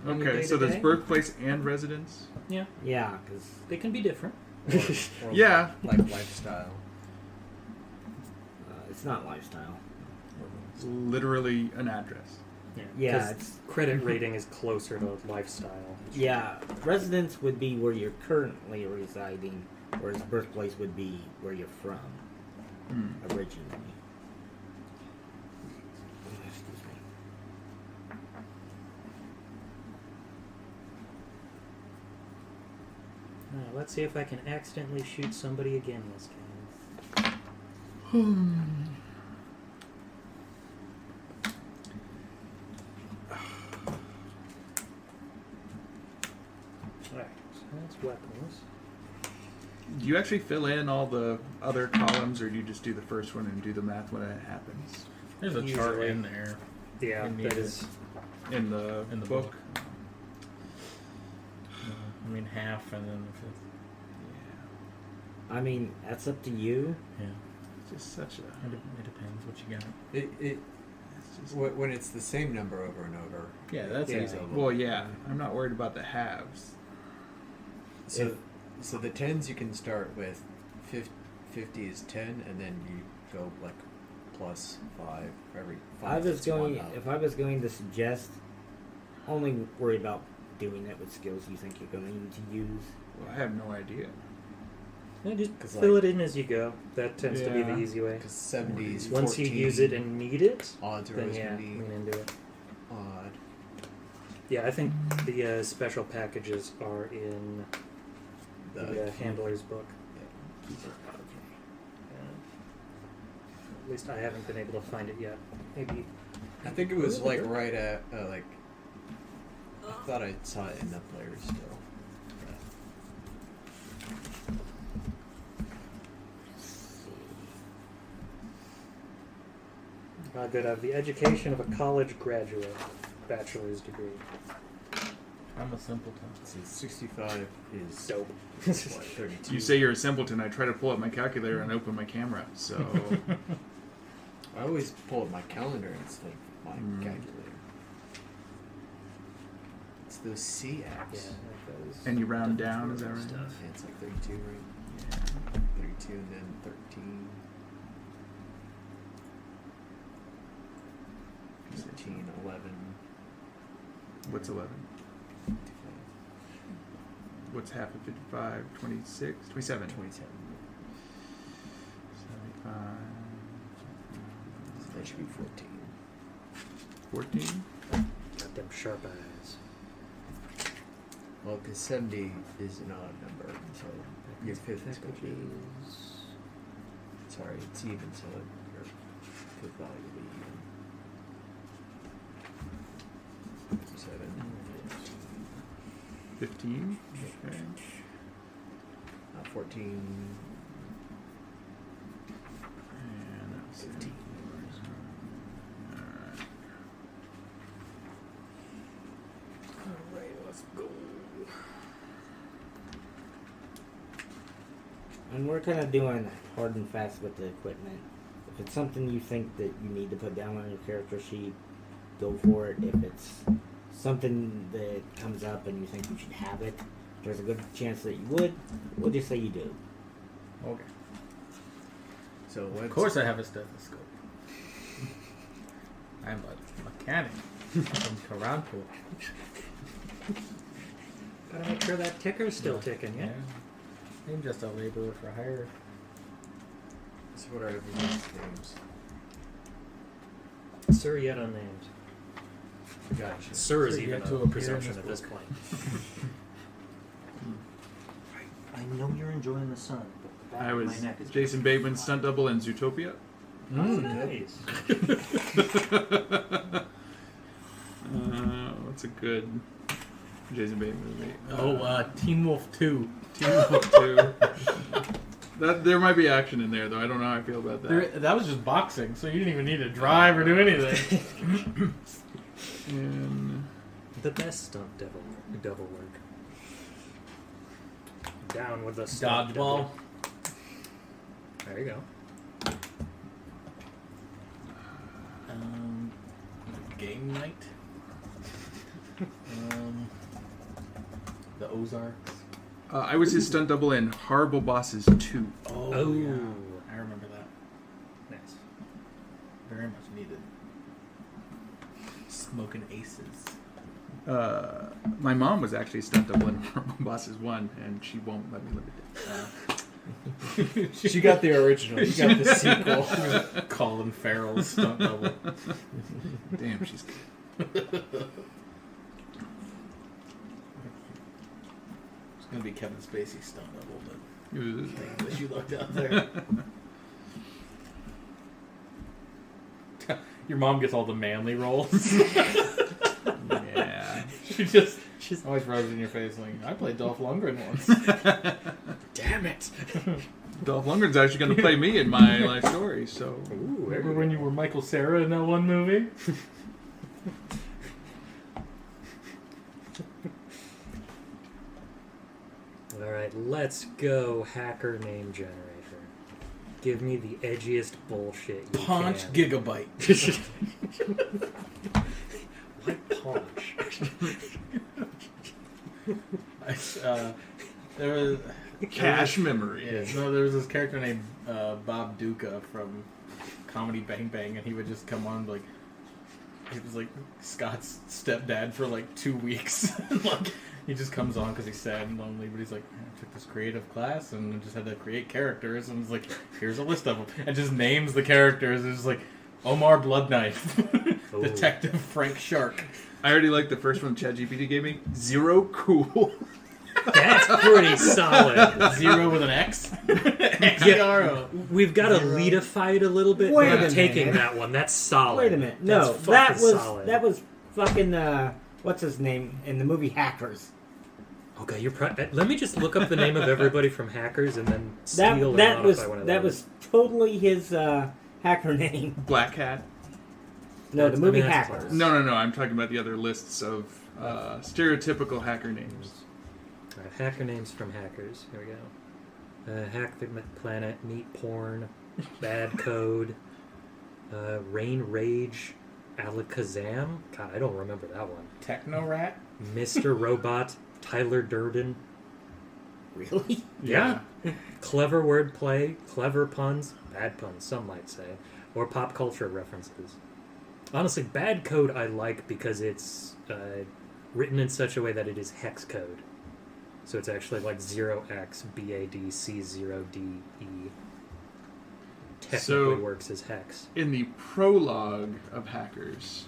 On your Okay, so there's day-to-day? birthplace and residence? Yeah, Yeah, because... they can be different. Or Yeah. Like lifestyle. it's not lifestyle. It's literally an address. Yeah, 'cause it's... credit rating is closer to lifestyle. Yeah, residence would be where you're currently residing, whereas birthplace would be where you're from, originally. Excuse me. Let's see if I can accidentally shoot somebody again this game. Alright, so that's weapons. Do you actually fill in all the other columns, or do you just do the first one and do the math when it happens? There's a chart Usually. in there. Yeah, We need that it. is. In the book. I mean, half, and then the fifth. Yeah. I mean, that's up to you. Yeah. It's just such a... It depends what you got. It's just, when it's the same number over and over. Yeah, that's Yeah. easy. well, yeah, I'm not worried about the halves. So, so the tens you can start with. 50 is 10, and then you go like plus 5 for every 5. If I was going to suggest, only worry about doing it with skills you think you're going to use. Well, I have no idea. Yeah, just 'Cause, fill like- it in as you go. That tends to be the Yeah. easy way. Because 70 is 14. Once you use it and need it, odds are then always yeah, going to be lean into it. odd. Yeah, I think the special packages are in the handler's book. At least I haven't been able to find it yet. Maybe. I think it was like right at like. I thought I saw it in the players still. Good. I have the education of a college graduate, bachelor's degree. I'm a simpleton. So 65 is Dope. what, 32. You say you're a simpleton. I try to pull up my calculator and open my camera. So I always pull up my calendar instead of my calculator. It's those C Yeah, apps. like those. and you round down. Is that right? Yeah, it's like 32, right? Yeah. 32 and then 13. 13, 11. What's 11? 55, What's half of 55? 26? 27. 27. 75. So that should be 14. 14? Got them sharp eyes. Well, because 70 is an odd number, so your fifth is going to be. Sorry, it's even, so your fifth value will be even. 7. 15? Okay. 14. And that's 15. Alright. Alright, let's go. And we're kind of doing hard and fast with the equipment. If it's something you think that you need to put down on your character sheet, go for it. If it's something that comes up and you think you should have it, there's a good chance that you would. We'll just say you do. Okay. So what's, Of course I have a stethoscope. I'm a mechanic from Toronto. Gotta make sure that ticker's still ticking, yeah? I'm just a laborer for hire. So what are everyone's names? Sir yet unnamed. Gotcha. Sir is Sir even yet to a appear presumption in at this this point. I know you're enjoying the sun, but the back I of was my neck is Jason Bateman, stunt double in Zootopia. Oh, nice. What's a good Jason Bateman movie? Teen Wolf 2. Teen Wolf 2. There might be action in there, though. I don't know how I feel about that. That was just boxing, so you didn't even need to drive or do anything. And The best stunt devil work. Down with the Dodgeball. stunt devil. There you go. Game Night. The Ozarks. I was his stunt double in Horrible Bosses 2. Oh, Oh. yeah. I remember that. Nice. Very much needed. Smoking aces. My mom was actually stunt double in Horrible Bosses 1, and she won't let me live it. She got the original. She got the sequel. Colin Farrell's stunt double. Damn, she's good. It's gonna be Kevin Spacey's stunt double, but Ooh. thank goodness you lucked out there. Your mom gets all the manly roles. Yeah. She's always rubs in your face like, I played Dolph Lundgren once. Damn it! Dolph Lundgren's actually going to play me in my life story, so... Ooh, Remember when you were Michael Cera in that one movie? Alright, let's go hacker name generator. Give me the edgiest bullshit you Paunch can. Gigabyte. Why paunch? There was Cache memory. Yeah, no, there was this character named Bob Duca from Comedy Bang Bang, and he would just come on like he was like Scott's stepdad for like 2 weeks. Like he just comes on because he's sad and lonely, but he's like, I took this creative class and I just had to create characters, and it's like, here's a list of them, and just names the characters. It's just like Omar Bloodknife, Oh. Detective Frank Shark. I already like the first one ChatGPT gave me. Zero cool. That's pretty solid. Zero with an X. X-E-R-O. We've got to leadify it a little bit. Wait but a I'm taking minute. that one. That's solid. Wait a minute. No, That's that fucking was solid. that was fucking what's his name in the movie Hackers. Okay, let me just look up the name of everybody from Hackers and then steal and That modify was one of that those. was totally his hacker name. Black Hat. No, the movie that's Hackers. close. No. I'm talking about the other lists of stereotypical hacker names. All right, hacker names from Hackers. Here we go. Hack the Planet, Neat Porn, Bad Code, Rain Rage, Alakazam. God, I don't remember that one. Techno Rat. Mr. Robot, Tyler Durden. Really? Yeah. Clever wordplay, clever puns, bad puns, some might say, or pop culture references. Honestly, Bad Code I like because it's written in such a way that it is hex code. So it's actually like 0xBADC0DE. Technically So- works as hex. In the prologue of Hackers,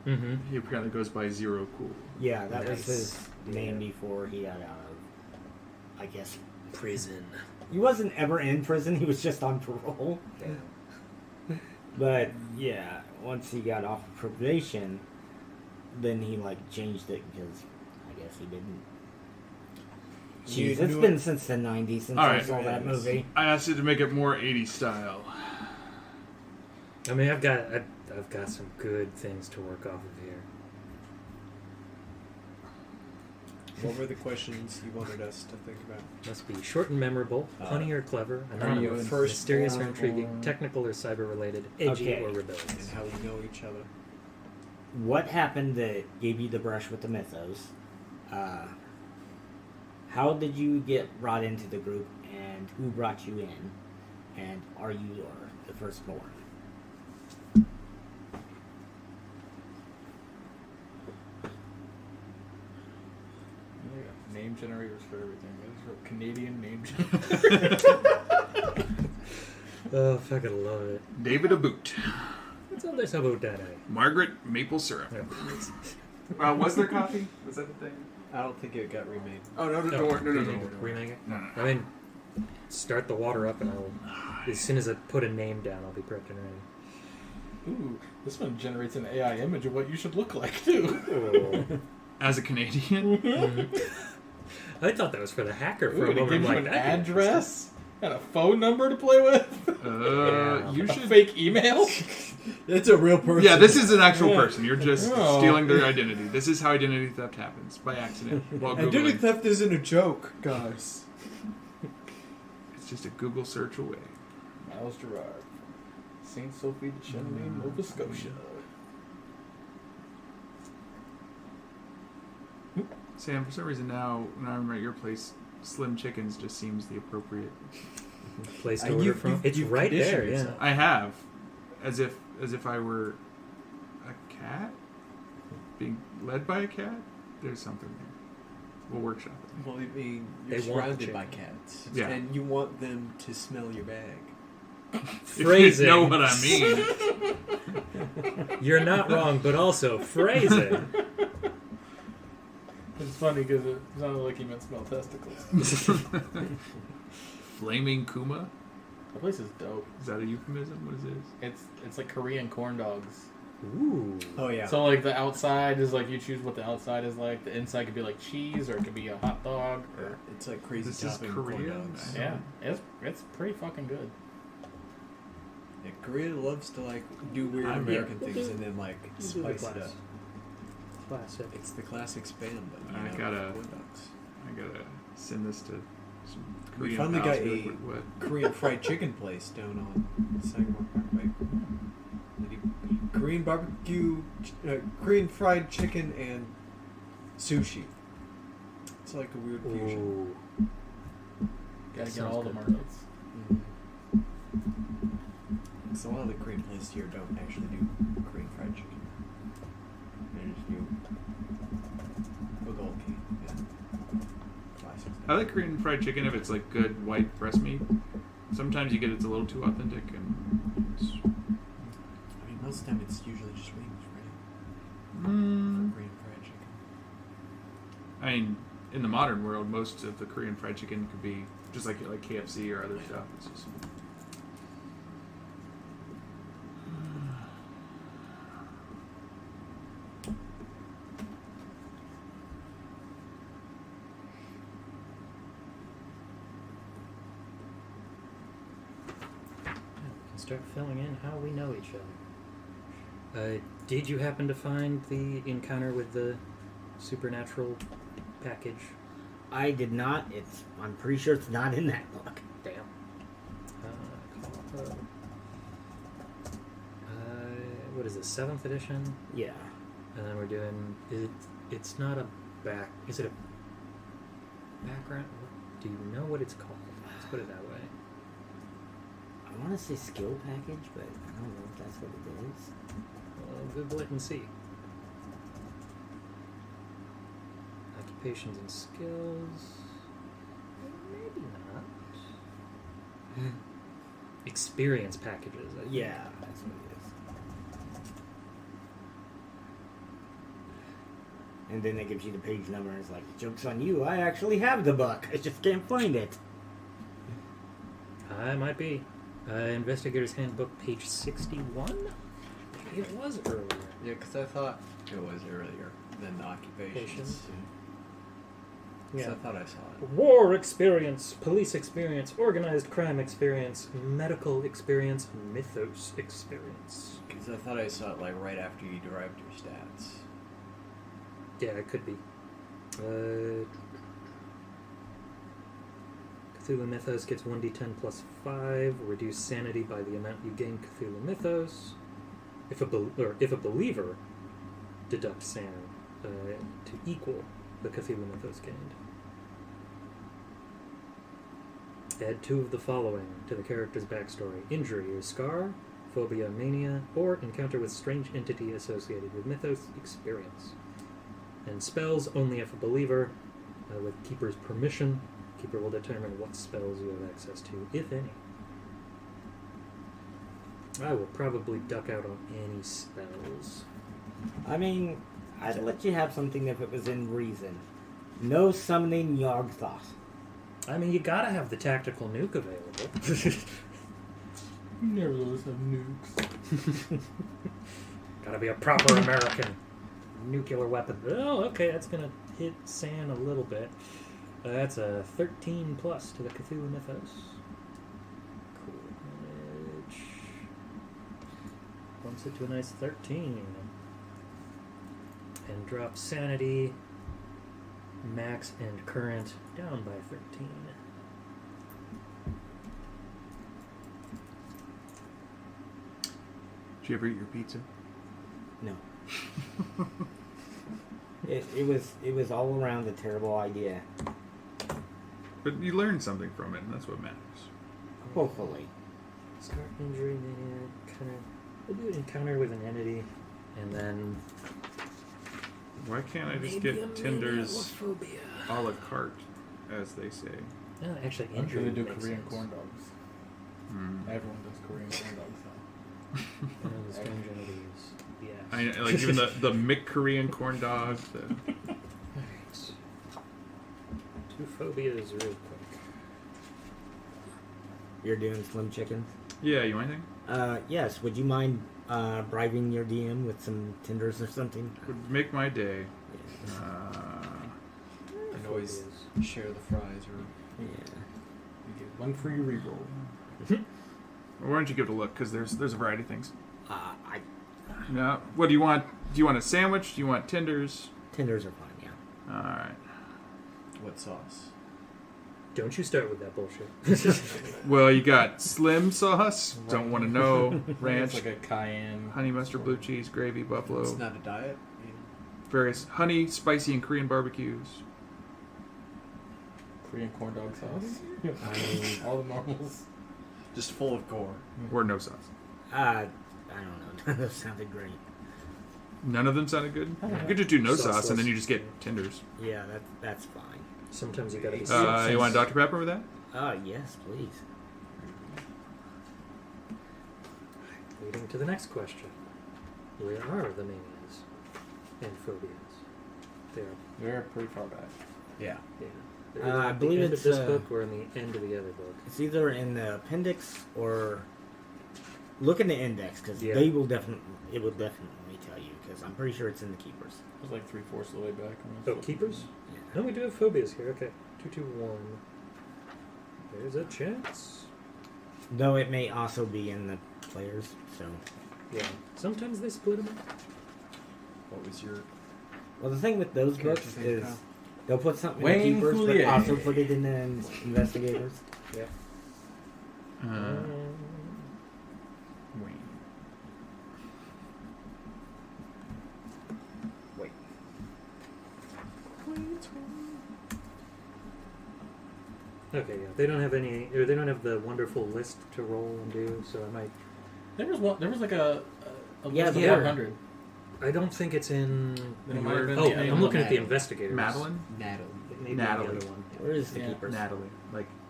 Mm-hmm. he kind of goes by Zero Cool. Yeah, that was Nice. his name before he got out of, I guess. Prison. He wasn't ever in prison. He was just on parole. Damn. But yeah, once he got off of probation, then he like changed it because I guess he didn't. Jeez, it's been since the '90s since All I right. saw that movie. I asked you to make it more 80s style. I mean, I've got some good things to work off of here. What were the questions you wanted us to think about? Must be short and memorable, funny or clever, are you anonymous, first mysterious or born intriguing, or- technical or cyber related, edgy Okay. or And rebellious. how we know each other? What happened that gave you the brush with the mythos? How did you get brought into the group, and who brought you in? And are you the firstborn? Name generators for everything. I just wrote Canadian name generators. Oh, fucking love it. David Aboot. What's all this about that? Margaret Maple Syrup. Was there coffee? Was that the thing? I don't think it got remade. Oh, no. Remake it? No. I mean, start the water up and I'll, as soon as I put a name down, I'll be prepped and ready. Ooh, this one generates an AI image of what you should look like, too. Oh. As a Canadian? I thought that was for the hacker for Ooh, a and it moment. gives I'm you like, an that'd be address and a phone number to play with. You A should. fake email. It's a real person. Yeah, this is an actual Yeah. person. You're just Oh. stealing their identity. This is how identity theft happens by accident. While Identity Googling. theft isn't a joke, guys. It's just a Google search away. Miles Gerard, St. Sophie de Cheney, Nova Scotia. Sam, for some reason now, when I'm at your place, Slim Chickens just seems the appropriate. place to You- order from. you've- It's you've right conditioned there, yeah. yourself. I have, as if I were a cat being led by a cat. There's something there. We'll workshop it. Well, I mean, They you're want the surrounded by chicken. cats. Yeah. And you want them to smell your bag. Phrasing. If you know what I mean. You're not wrong, but also phrasing. It's funny because it sounded like he meant smell testicles. Flaming Kuma? The place is dope. Is that a euphemism? What is this? It's like Korean corn dogs. Ooh. Oh, yeah. So like the outside is like you choose what the outside is like. The inside could be like cheese or it could be a hot dog. Or, It's like crazy This is topping corn Korean? dogs. yeah, it's pretty fucking good. Yeah, Korea loves to like do weird I'm- American things and then like We'll do the spice it up. Classic. It's the classic spam, but I you know, gotta- corn dogs. I gotta send this to Some We Korean finally pals got be like, a what? Korean fried chicken place down on Sagamore Parkway. Korean barbecue, Korean fried chicken and sushi. It's like a weird fusion. Ooh. Gotta get sounds all the good. markets. So a lot of the Korean places here don't actually do Korean fried chicken. They just do bulgogi and classic stuff. I like Korean fried chicken if it's like good white breast meat. Sometimes you get it's a little too authentic and it's, I mean, most of the time it's usually just wings, right? For Korean fried chicken. I mean, in the modern world, most of the Korean fried chicken could be just like KFC or other stuff. It's just We can start filling in how we know each other. Did you happen to find the encounter with the supernatural package? I did not. I'm pretty sure it's not in that book. Damn. What is it? 7th edition, Yeah. and then we're doing. It's not a back. Is it a background? Do you know what it's called? Let's put it that way. I want to say skill package, but I don't know if that's what it is. Well, Google it and see. Occupations and skills. Maybe not. Experience packages. I think. Yeah, that's what it is. And then it gives you the page number and it's like, joke's on you, I actually have the book. I just can't find it. I might be. Investigator's Handbook, page 61? Maybe it was earlier. Yeah, because I thought it was earlier than the occupations. Occupations. Yeah. 'Cause Yeah. I thought I saw it. War experience, police experience, organized crime experience, medical experience, mythos experience. Because I thought I saw it like right after you derived your stats. Yeah, it could be. Cthulhu Mythos gets 1d10 plus 5. Reduce sanity by the amount you gain Cthulhu Mythos. If a believer deducts san to equal the Cthulhu Mythos gained. Add 2 of the following to the character's backstory: injury or scar, phobia, mania, or encounter with strange entity associated with Mythos experience. And spells only if a believer, with Keeper's permission. Keeper will determine what spells you have access to, if any. I will probably duck out on any spells. I mean, I'd let you have something if it was in reason. No summoning Yogg-Sothoth. I mean, you gotta have the tactical nuke available. Never let us have nukes. Gotta be a proper American. Nuclear weapon. Oh, okay, that's gonna hit San a little bit. That's a 13 plus to the Cthulhu Mythos. Cool. Bumps it to a nice 13. And drops sanity, max, and current down by 13. Did you ever eat your pizza? No. It was all around a terrible idea. But you learned something from it, and that's what matters. Hopefully. Scar injury, mania, we'll do an encounter with an entity, and then Why can't I just maybe a get mania Tinder's or phobia. a la carte, as they say? No, actually, I'm sure injury they do makes Korean sense. corn dogs. Everyone does Korean corn dogs now. The strange entities. Yes. I like even the Mick-Korean corn dog. Alright. 2 phobias real quick. You're doing Slim Chickens? Yeah, you want anything? Yes. Would you mind bribing your DM with some tenders or something? Would make my day. You can always share the fries or. Yeah. You get 1 free reroll. Or why don't you give it a look? Because there's a variety of things. I Yeah. What do you want? Do you want a sandwich? Do you want tenders? tenders are fine. Yeah. All right. What sauce? Don't you start with that bullshit. Well, you got slim sauce. Don't want to know. It's Ranch, like a cayenne. honey mustard, blue cheese, gravy, buffalo. It's not a diet. Various honey, spicy, and Korean barbecues. Korean corn dog sauce. I mean, all the normals. Just full of gore. Or no sauce. I don't know. None of those sounded great. None of them sounded good. You could just do no sauce, and then Sauceless. you just get tenders. Yeah, that's fine. Sometimes you gotta be You want Dr. Pepper with that? Yes, please. Leading to the next question. Where are the manias and phobias? They're pretty far back. Yeah. Yeah. They're I at believe the end it's, of this uh, book or in the end of the other book. It's either in the appendix or look in the index because Yeah. it will definitely tell you because I'm pretty sure it's in the keepers. It was like 3/4 of the way back. Oh, keepers? Yeah. No, we do have phobias here. Okay. 221. There's a chance. Though it may also be in the players. So, Yeah. Sometimes they split them up. What was your well, the thing with those character books name, is Kyle? they'll put something Wayne in the keepers, Coulier. but also put it in the investigators. Yep. Wayne. wait? Okay, yeah. They don't have any, or they don't have the wonderful list to roll and do, so I might. There was one. There was like a Yeah, list of there. 100. I don't think it's in. Then it might have been Oh, the I'm looking at the Natalie. investigators. Madeline? Natalie. It may be Natalie. the other one. Where is the Yeah. keepers? Natalie.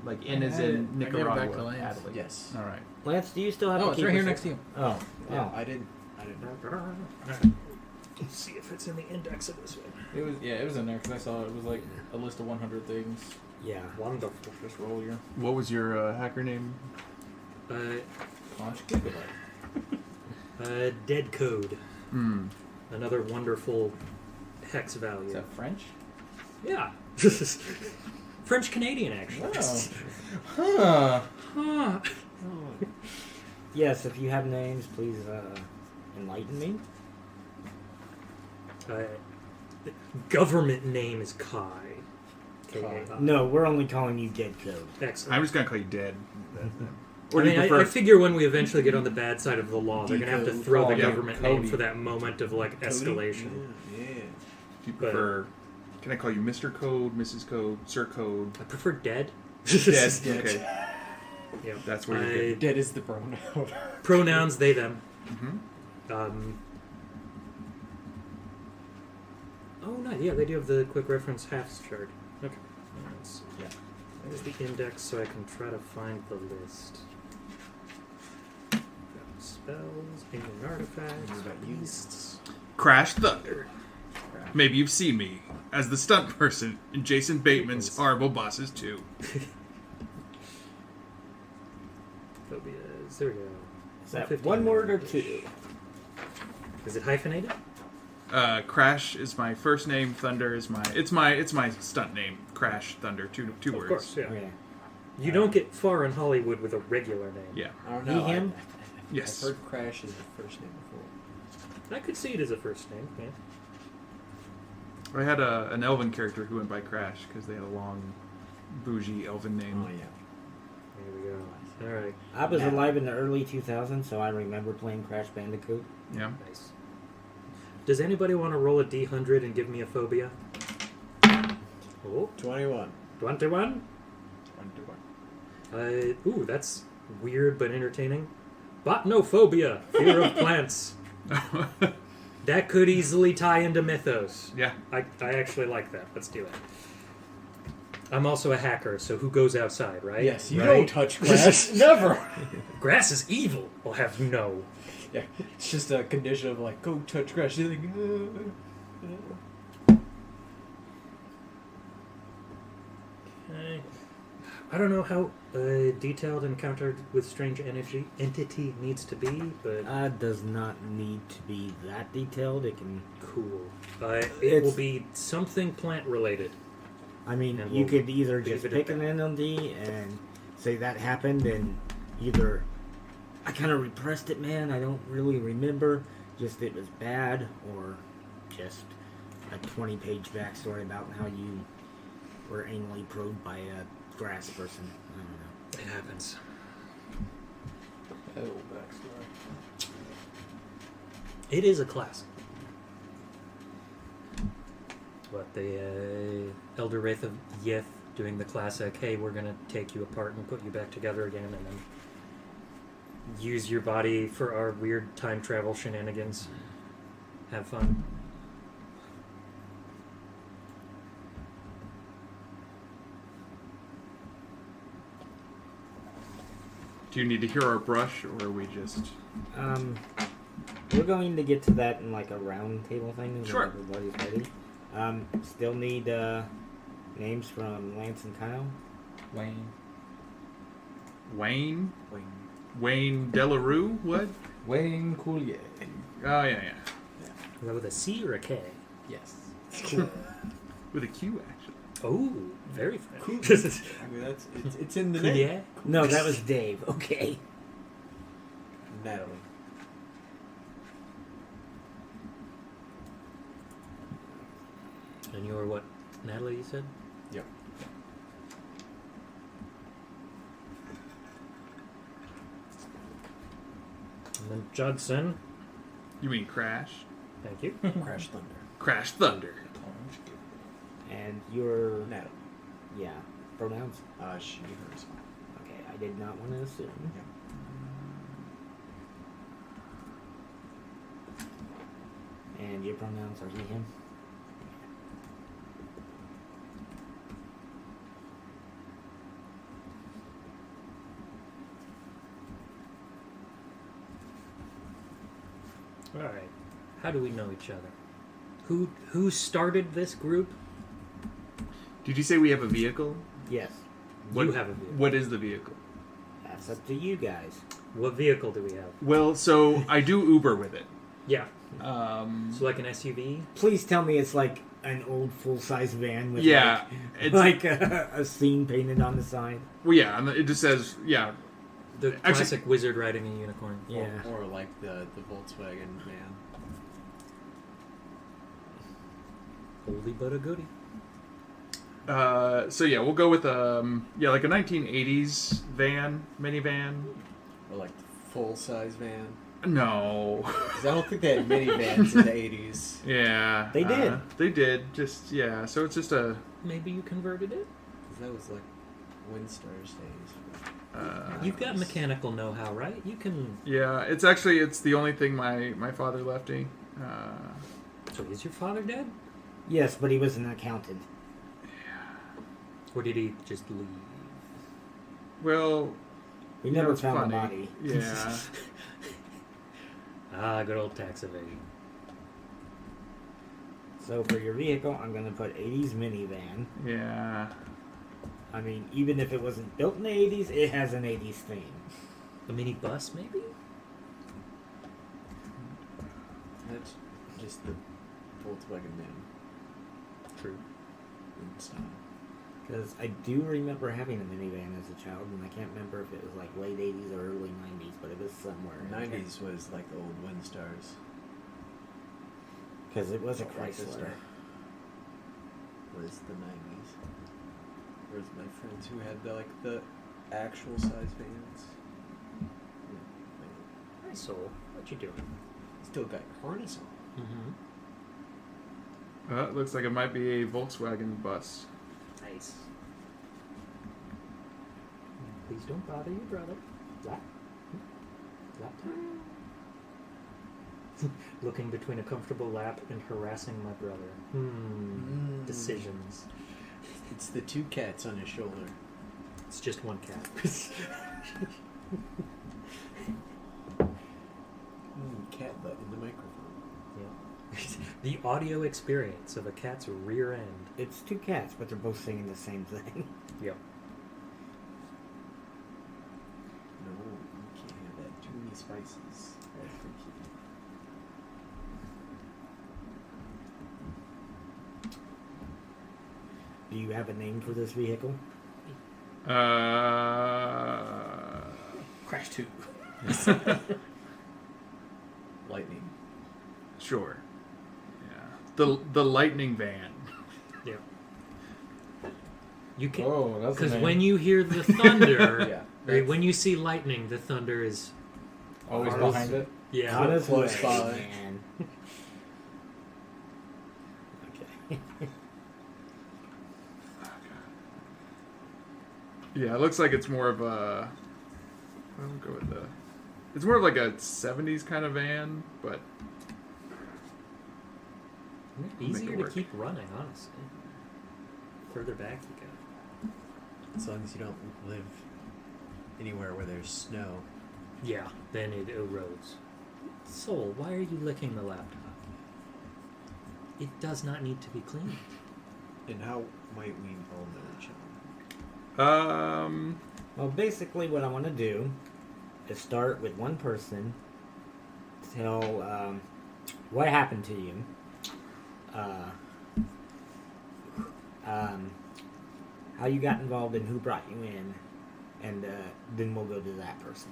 Like N is I in gave it Nicaragua. back to Lance. Natalie. Yes. All right. Lance, do you still have Oh, the it's keepers? right here next to you. Oh, Yeah, oh. I didn't. Let's see if it's in the index of this one. It was in there because I saw it was like a list of 100 things. Yeah. Wonderful. Just roll your What was your hacker name? launch Dead Code. Hmm. Another wonderful hex value. Is that French? Yeah. French Canadian, actually. Wow. Huh. Huh. Yes, if you have names, please enlighten me. Government name is Kai. K-A-I. No, we're only calling you Dead Code. Excellent. I'm just gonna call you Dead. I do you mean, prefer? I figure when we eventually get on the bad side of the law, they're going to have to Decode. throw the Yeah, government name Cody. for that moment of, like, escalation. Yeah. Do you prefer? Can I call you Mr. Code, Mrs. Code, Sir Code? I prefer dead. Dead. Dead. Okay. Yeah. That's where you're good. Dead is the pronoun. Pronouns, they, them. Mm-hmm. Oh, no, yeah, they do have the quick reference halves chart. Okay. Let's see. Yeah. There's the index so I can try to find the list. Spells, alien artifacts, What about you? beasts. Crash Thunder. Maybe you've seen me as the stunt person in Jason Bateman's Horrible Bosses 2. Phobias. There we go. Is that 115 one word or damage. two? Is it hyphenated? Crash is my first name. Thunder is it's my stunt name. Crash Thunder. Two Of words. course, yeah. Okay. You don't get far in Hollywood with a regular name. Yeah. I don't He, know. him? Yes. I've heard Crash is the first name before. I could see it as a first name. Yeah. I had an elven character who went by Crash because they had a long, bougie elven name. Oh yeah. There we go. All right. I was alive in the early 2000s, so I remember playing Crash Bandicoot. Yeah. Nice. Does anybody want to roll a D100 and give me a phobia? Oh, 21. 21? Ooh, that's weird but entertaining. Botanophobia, fear of plants. That could easily tie into mythos. Yeah. I actually like that. Let's do it. I'm also a hacker, so who goes outside, right? Yes, you Right? don't touch grass. Never. Grass is evil. I'll have no. Yeah, it's just a condition of like, go touch grass. You're like, Okay. I don't know how a detailed encounter with strange entity needs to be, but Does not need to be that detailed. It can. cool. It It's- will be something plant related. I mean, And you we'll could either leave just it pick at an that. entity and say that happened, and either I kind of repressed it, man. I don't really remember. Just it was bad, or just a 20-page backstory about how you were anally probed by a grass person. I don't know. It happens. Oh, backstory. It is a classic. What, the Elder Wraith of Yith doing the classic, hey, we're going to take you apart and put you back together again, and then use your body for our weird time travel shenanigans. Have fun. Do you need to hear our brush, or are we just... We're going to get to that in like a round table thing. When Sure. Everybody's ready. Still need names from Lance and Kyle. Wayne. Wayne? Wing. Wayne Delarue? What? Wayne Coulier. Oh, yeah. Is that with a C or a K? Yes. With a Q, actually. Oh, very French. Cool. I mean, it's in the name. Yeah. No, that was Dave. Okay. Natalie. And you're what? Natalie, you said? Yep. And then Judson. You mean Crash? Thank you. Crash Thunder. Crash Thunder. And your Natalie. yeah pronouns. She, hers. Okay, I did not want to assume. And your pronouns are he, him. All right. How do we know each other? Who started this group? Did you say we have a vehicle? Yes, You have a vehicle. What is the vehicle? that's up to you guys. What vehicle do we have? Well, so I do Uber with it. Yeah. So like an SUV? Please tell me it's like an old full-size van with Yeah, like, it's like a scene painted on the side. well, yeah, and it just says The Actually- classic wizard riding a unicorn. Yeah. Or like the Volkswagen van. Oldie but a goodie. So yeah, we'll go with like a 1980s minivan. Or like the full-size van. No. 'Cause I don't think they had minivans in the 80s. Yeah. They did. They did. Just so it's just a Maybe you converted it? 'Cause that was like Windstar's days. You've got mechanical know-how, right? You can... yeah, it's the only thing my father left me. So is your father dead? Yes, but he was an accountant. Or did he just leave? Well, We you know, never it's found the funny. body. Yeah. Ah, good old tax evasion. So for your vehicle, I'm going to put 80s minivan. Yeah. I mean, even if it wasn't built in the 80s, it has an 80s theme. A mini bus, maybe? That's just the Volkswagen van True. in style. Because I do remember having a minivan as a child, and I can't remember if it was like late 80s or early 90s, but it was somewhere. 90s was like the old Windstars. Because it was a Like the Chrysler. Star. Was the 90s. Whereas my friends who had the actual size vans. Yeah, Hi, Soul. What you doing? still got harness on. Mm-hmm. It looks like it might be a Volkswagen bus. Nice. Please don't bother your brother. Lap. Lap time. Looking between a comfortable lap and harassing my brother. Decisions. It's the two cats on his shoulder. It's just one cat. Cat butt in the microphone. Yeah. The audio experience of a cat's rear end. It's two cats, but they're both singing the same thing. Yep. No, you can't have that. Too many spices. Bad for you. Do you have a name for this vehicle? Crash 2. Lightning. Sure. Yeah. The lightning van. Yeah. You can Oh, that's because when you hear the thunder, Yeah. or when you see lightning, the thunder is always Carl's- behind it. yeah. On his close way, by. man. Okay. Yeah, it looks like it's more of a. I'll go with the. It's more of like a '70s kind of van, but Make Easier it to work. keep running, honestly. Further back you go. As long as you don't live anywhere where there's snow. Yeah, then it erodes. Soul, why are you licking the laptop? It does not need to be cleaned. And how might we all know each other? Well, basically, what I want to do is start with one person, tell what happened to you, how you got involved and who brought you in, and then we'll go to that person.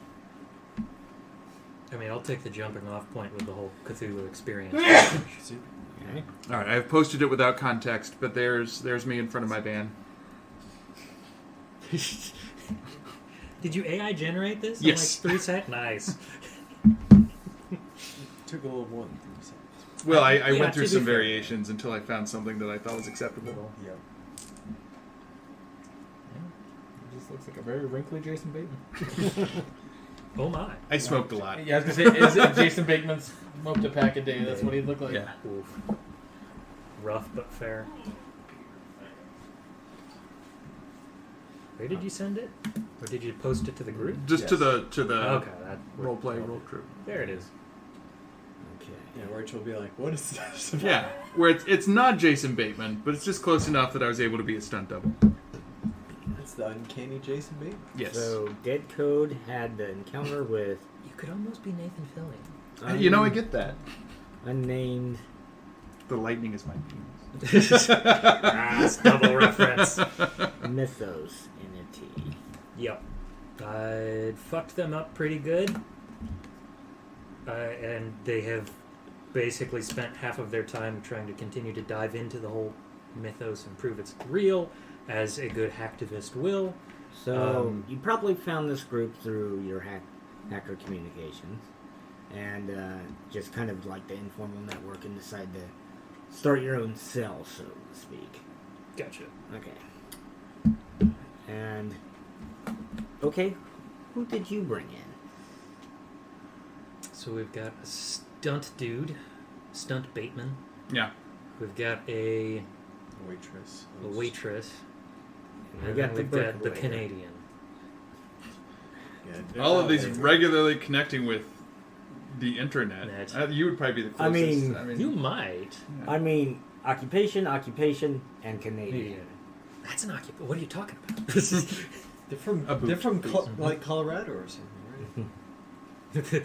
I mean, I'll take the jumping off point with the whole Cthulhu experience. Okay. all right. I've posted it without context, but there's me in front of my van. Did you AI generate this? Yes. In like 3 seconds? Nice. Took a little more than 3 seconds. Well, I Yeah, went through to be some fair. variations until I found something that I thought was acceptable. Yep. It just looks like a very wrinkly Jason Bateman. Oh my. I smoked a lot. Yeah, I was gonna say, is it Jason Bateman's smoked a pack a day? That's what he'd look like. Yeah. Oof. Rough but fair. Where did you send it? Or did you post it to the group? Just to the Okay, that role play roll crew. There it is. Okay. Yeah, Rachel will be like, what is this? Yeah, where it's not Jason Bateman, but it's just close enough that I was able to be a stunt double. That's the uncanny Jason Bateman. Yes. So, Dead Code had the encounter with You could almost be Nathan Fillion. You know, I get that. unnamed. The lightning is my penis. It's double reference. Mythos entity. Yep. I fucked them up pretty good. And they have basically spent half of their time trying to continue to dive into the whole mythos and prove it's real, as a good hacktivist will. So you probably found this group through your hacker communications, and just kind of like the informal network, and decide to start your own cell, so to speak. Gotcha. Okay. And okay, who did you bring in? So we've got a stunt dude, Stunt Bateman. Yeah. We've got a Waitress. waitress. We And got then the we've got the bricklayer. Canadian. Yeah, All of these yeah. regularly connecting with the internet. Net. You would probably be the I closest. mean, You might. yeah. I mean, occupation, and Canadian. That's an occupation. What are you talking about? They're from, A boot. they're from like Colorado or something, right?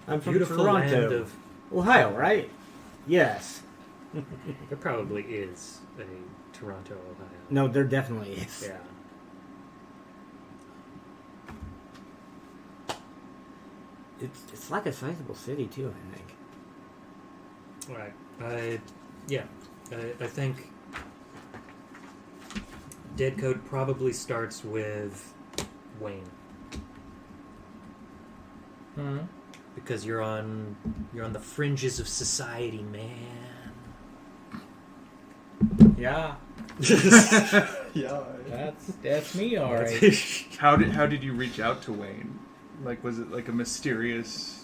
I'm from Beautiful Toronto, land of. Ohio, right? Yes. There probably is a Toronto, Ohio. No, there definitely is. Yeah. It's like a sizable city too, I think. Right. I think Dead Code probably starts with Wayne Hmm. because you're on the fringes of society, man. Yeah, Yeah. that's me, all right. How did you reach out to Wayne? Like, was it like a mysterious?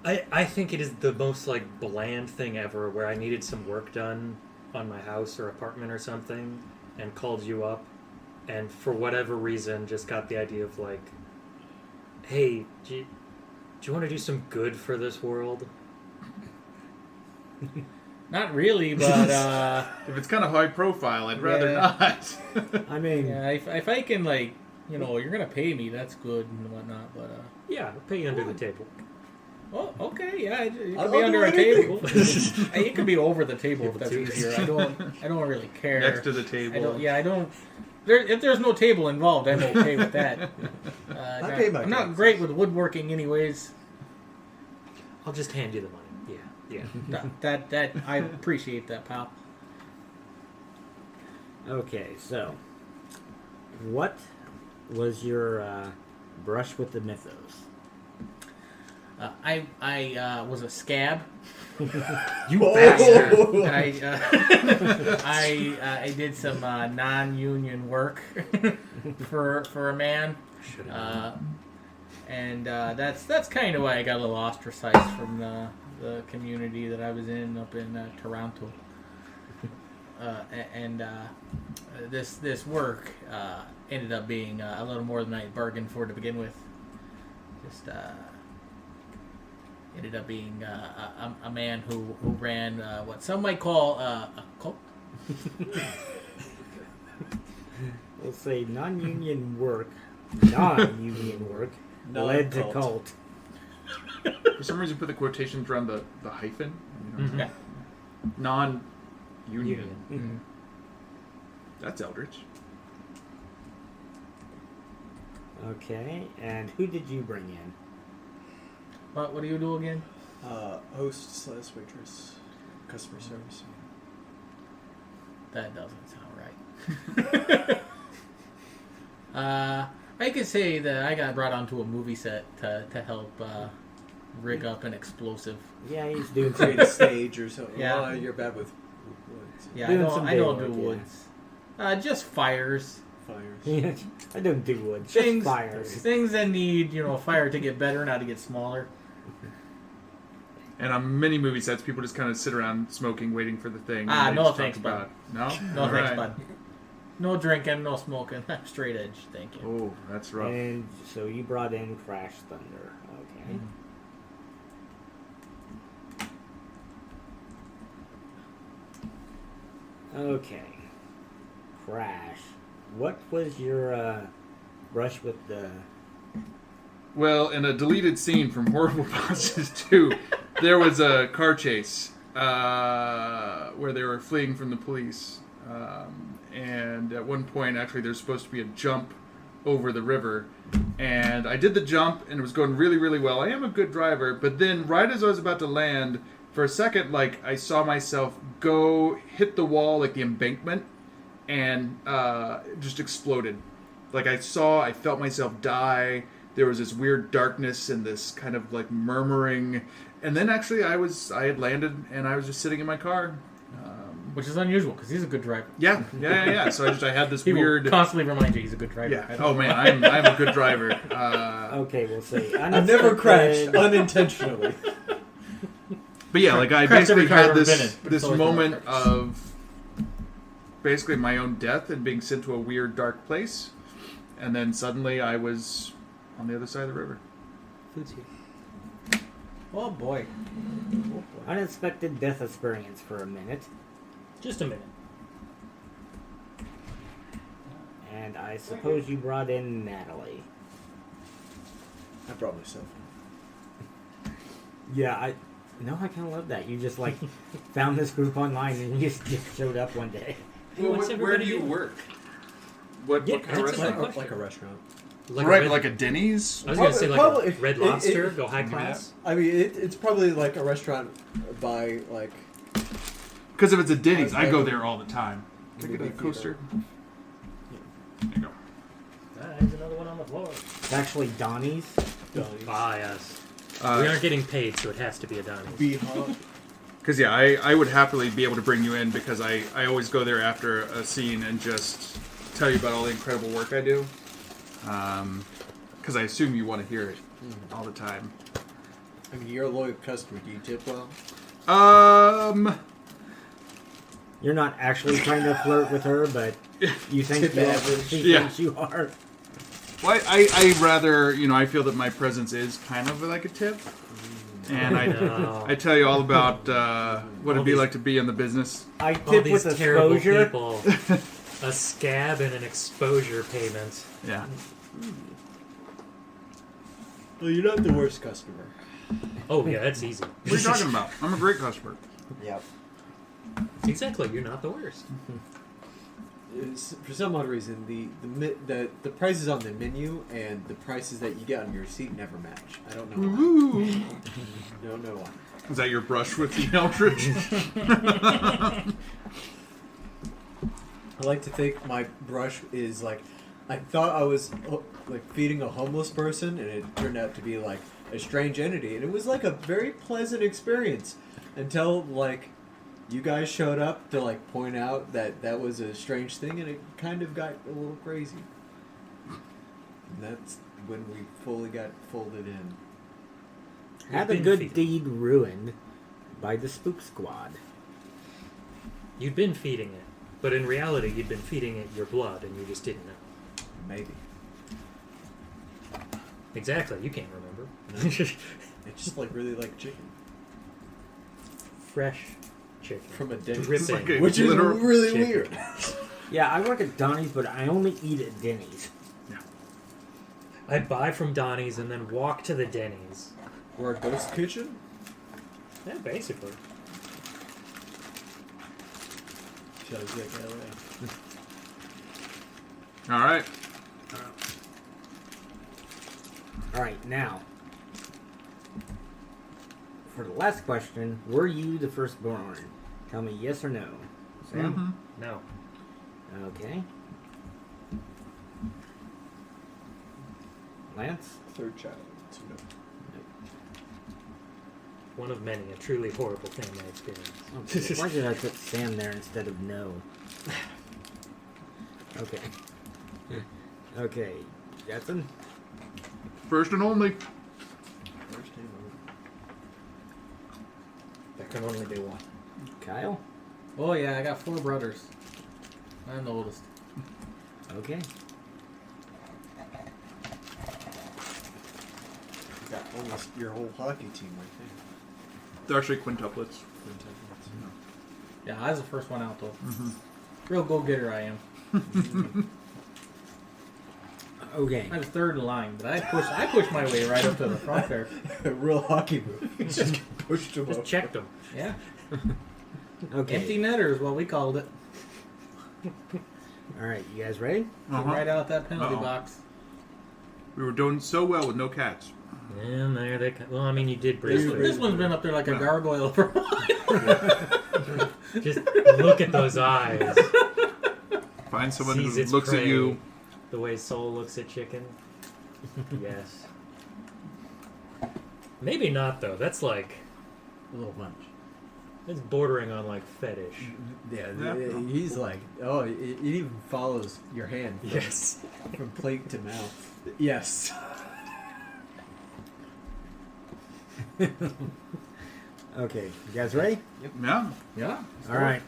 I think it is the most like bland thing ever, where I needed some work done on my house or apartment or something, and called you up, and for whatever reason just got the idea of like, hey, do you want to do some good for this world? Not really, but If it's kind of high profile, I'd rather Yeah. not. I mean, yeah, if I can, like, you know, you're gonna pay me, that's good and whatnot. But Yeah, I'll pay you under the table. oh, okay, yeah, it could I'll be do under a anything. table. It could be over the table if that's Too. easier. I don't really care. Next to the table. I don't. If there's no table involved, I'm okay with that. I pay my I'm not taxes. great with woodworking, anyways. I'll just hand you the money. Yeah. That I appreciate that, pal. Okay, so what was your brush with the mythos? I was a scab. You bastard! I did some non-union work for a man, and that's kind of why I got a little ostracized from the community that I was in up in Toronto. This work ended up being a little more than I bargained for to begin with. Just ended up being a man who ran what some might call a cult. We'll say non-union work led to cult. For some reason, put the quotations around the hyphen. You know? Yeah. Non-union. Mm-hmm. That's eldritch. Okay, and who did you bring in? What do you do again? Host/waitress, customer service. That doesn't sound right. I could say that I got brought onto a movie set to help rig up an explosive. Yeah, he's doing Create a stage or something. Yeah. Oh, you're bad with woods. Yeah, Doing some I don't day do work, woods. Just fires. Fires. I don't do wood. Just Things, fires. things that need fire to get better, not to get smaller. And on many movie sets, people just kind of sit around smoking, waiting for the thing. Ah, and they no just talk thanks, bud. No? No All thanks, right. bud. No drinking, no smoking. Straight edge, thank you. Oh, that's rough. And so you brought in Crash Thunder. Okay. Okay. Crash. What was your brush with the... Well, in a deleted scene from Horrible Bosses 2, there was a car chase where they were fleeing from the police. And at one point, actually, there's supposed to be a jump over the river. And I did the jump, and it was going really, really well. I am a good driver. But then, right as I was about to land, for a second, I saw myself go hit the wall, the embankment, and just exploded. I felt myself die. There was this weird darkness and this kind of murmuring. And then actually I had landed and I was just sitting in my car. Which is unusual because he's a good driver. Yeah. So I had this He weird... will constantly remind you he's a good driver. Yeah. Oh man, I'm a good driver. Okay, we'll say... I've never crashed unintentionally. But yeah, I Crashed basically every car had I've ever been this in, but it's always moment been of basically my own death and being sent to a weird dark place. And then suddenly I was on the other side of the river. Food's here. Oh boy. Unexpected death experience for a minute. Just a minute. And I suppose you brought in Natalie. I brought myself. Yeah, I kind of love that. You just found this group online and you just showed up one day. Hey, what's where everybody do you doing? work? What kind of that's a restaurant? good question. Like a restaurant. Right, like a Denny's? I was going to say Probably- a Red it- Lobster, it- go high class. I mean, it's probably like a restaurant by Because if it's a Denny's, I go Okay. there all the time. Can I get a Movie coaster? There you go. There's another one on the floor. It's actually Donnie's. Ah, yes. We aren't getting paid, so it has to be a Donnie's. Because I would happily be able to bring you in because I always go there after a scene and just tell you about all the incredible work I do. Because I assume you want to hear it all the time. I mean, you're a loyal customer. Do you tip well? You're not actually trying to flirt with her, but you think Tip average. she thinks you are. Well, I rather, I feel that my presence is kind of like a tip. And I tell you all about what it'd be like to be in the business. I All tip these with terrible exposure. people. A scab and an exposure payment. Yeah. Well, you're not the worst customer. Oh, yeah, that's easy. What are you talking about? I'm a great customer. Yep. Exactly, you're not the worst. For some odd reason, the prices on the menu and the prices that you get on your receipt never match. I don't know why. Ooh. Don't know why. Is that your brush with the Eldritch? I like to think my brush is like, I thought I was like feeding a homeless person, and it turned out to be like a strange entity, and it was like a very pleasant experience until like you guys showed up to like point out that that was a strange thing, and it kind of got a little crazy. And that's when we fully got folded in. Had a good deed ruined by the spook squad. You'd been feeding it, but in reality, you'd been feeding it your blood, and you just didn't know. Maybe. Exactly. You can't remember. It's just like really like chicken Fresh chicken. from a Denny's, Dripping. Like a which is literal really chicken. weird. Yeah, I work at Donnie's, but I only eat at Denny's. I'd buy from Donnie's and then walk to the Denny's. Or a ghost kitchen. Yeah, basically. Shows like LA. All right. Alright, now. For the last question, were you the firstborn? Tell me yes or no. Sam? Mhm. No. Okay. Lance? Third child. So no. One of many. A truly horrible family experience. Okay. Why did I put Sam there instead of no? Okay. Okay. Judson? First and only. First name That can only be one. Kyle? Oh yeah, I got 4 brothers. I'm the oldest. Okay. You got almost your whole hockey team right They're actually quintuplets. there. Yeah, I was the first one out though. Real go-getter I am. Okay. I was third in line, but I pushed my way right up to the front there. A real hockey move. You just pushed him Just up. checked them. Yeah. Okay. Empty netter is what we called it. Alright, you guys ready? Came right out that penalty Uh-oh. box. We were doing so well with no cats. And there they come. Well, I mean, you did This briefly. one's been up there like a Yeah. gargoyle for a while. Just look at those eyes. Find someone Sees who its looks at prey. you. The way Soul looks at chicken. Yes. Maybe not, though. That's like... A little much. It's bordering on, like, fetish. Yeah, Yeah. he's like, oh, it even follows your hand from, Yes. from plate to mouth. Yes. Okay, you guys ready? Yeah. Yeah. Alright.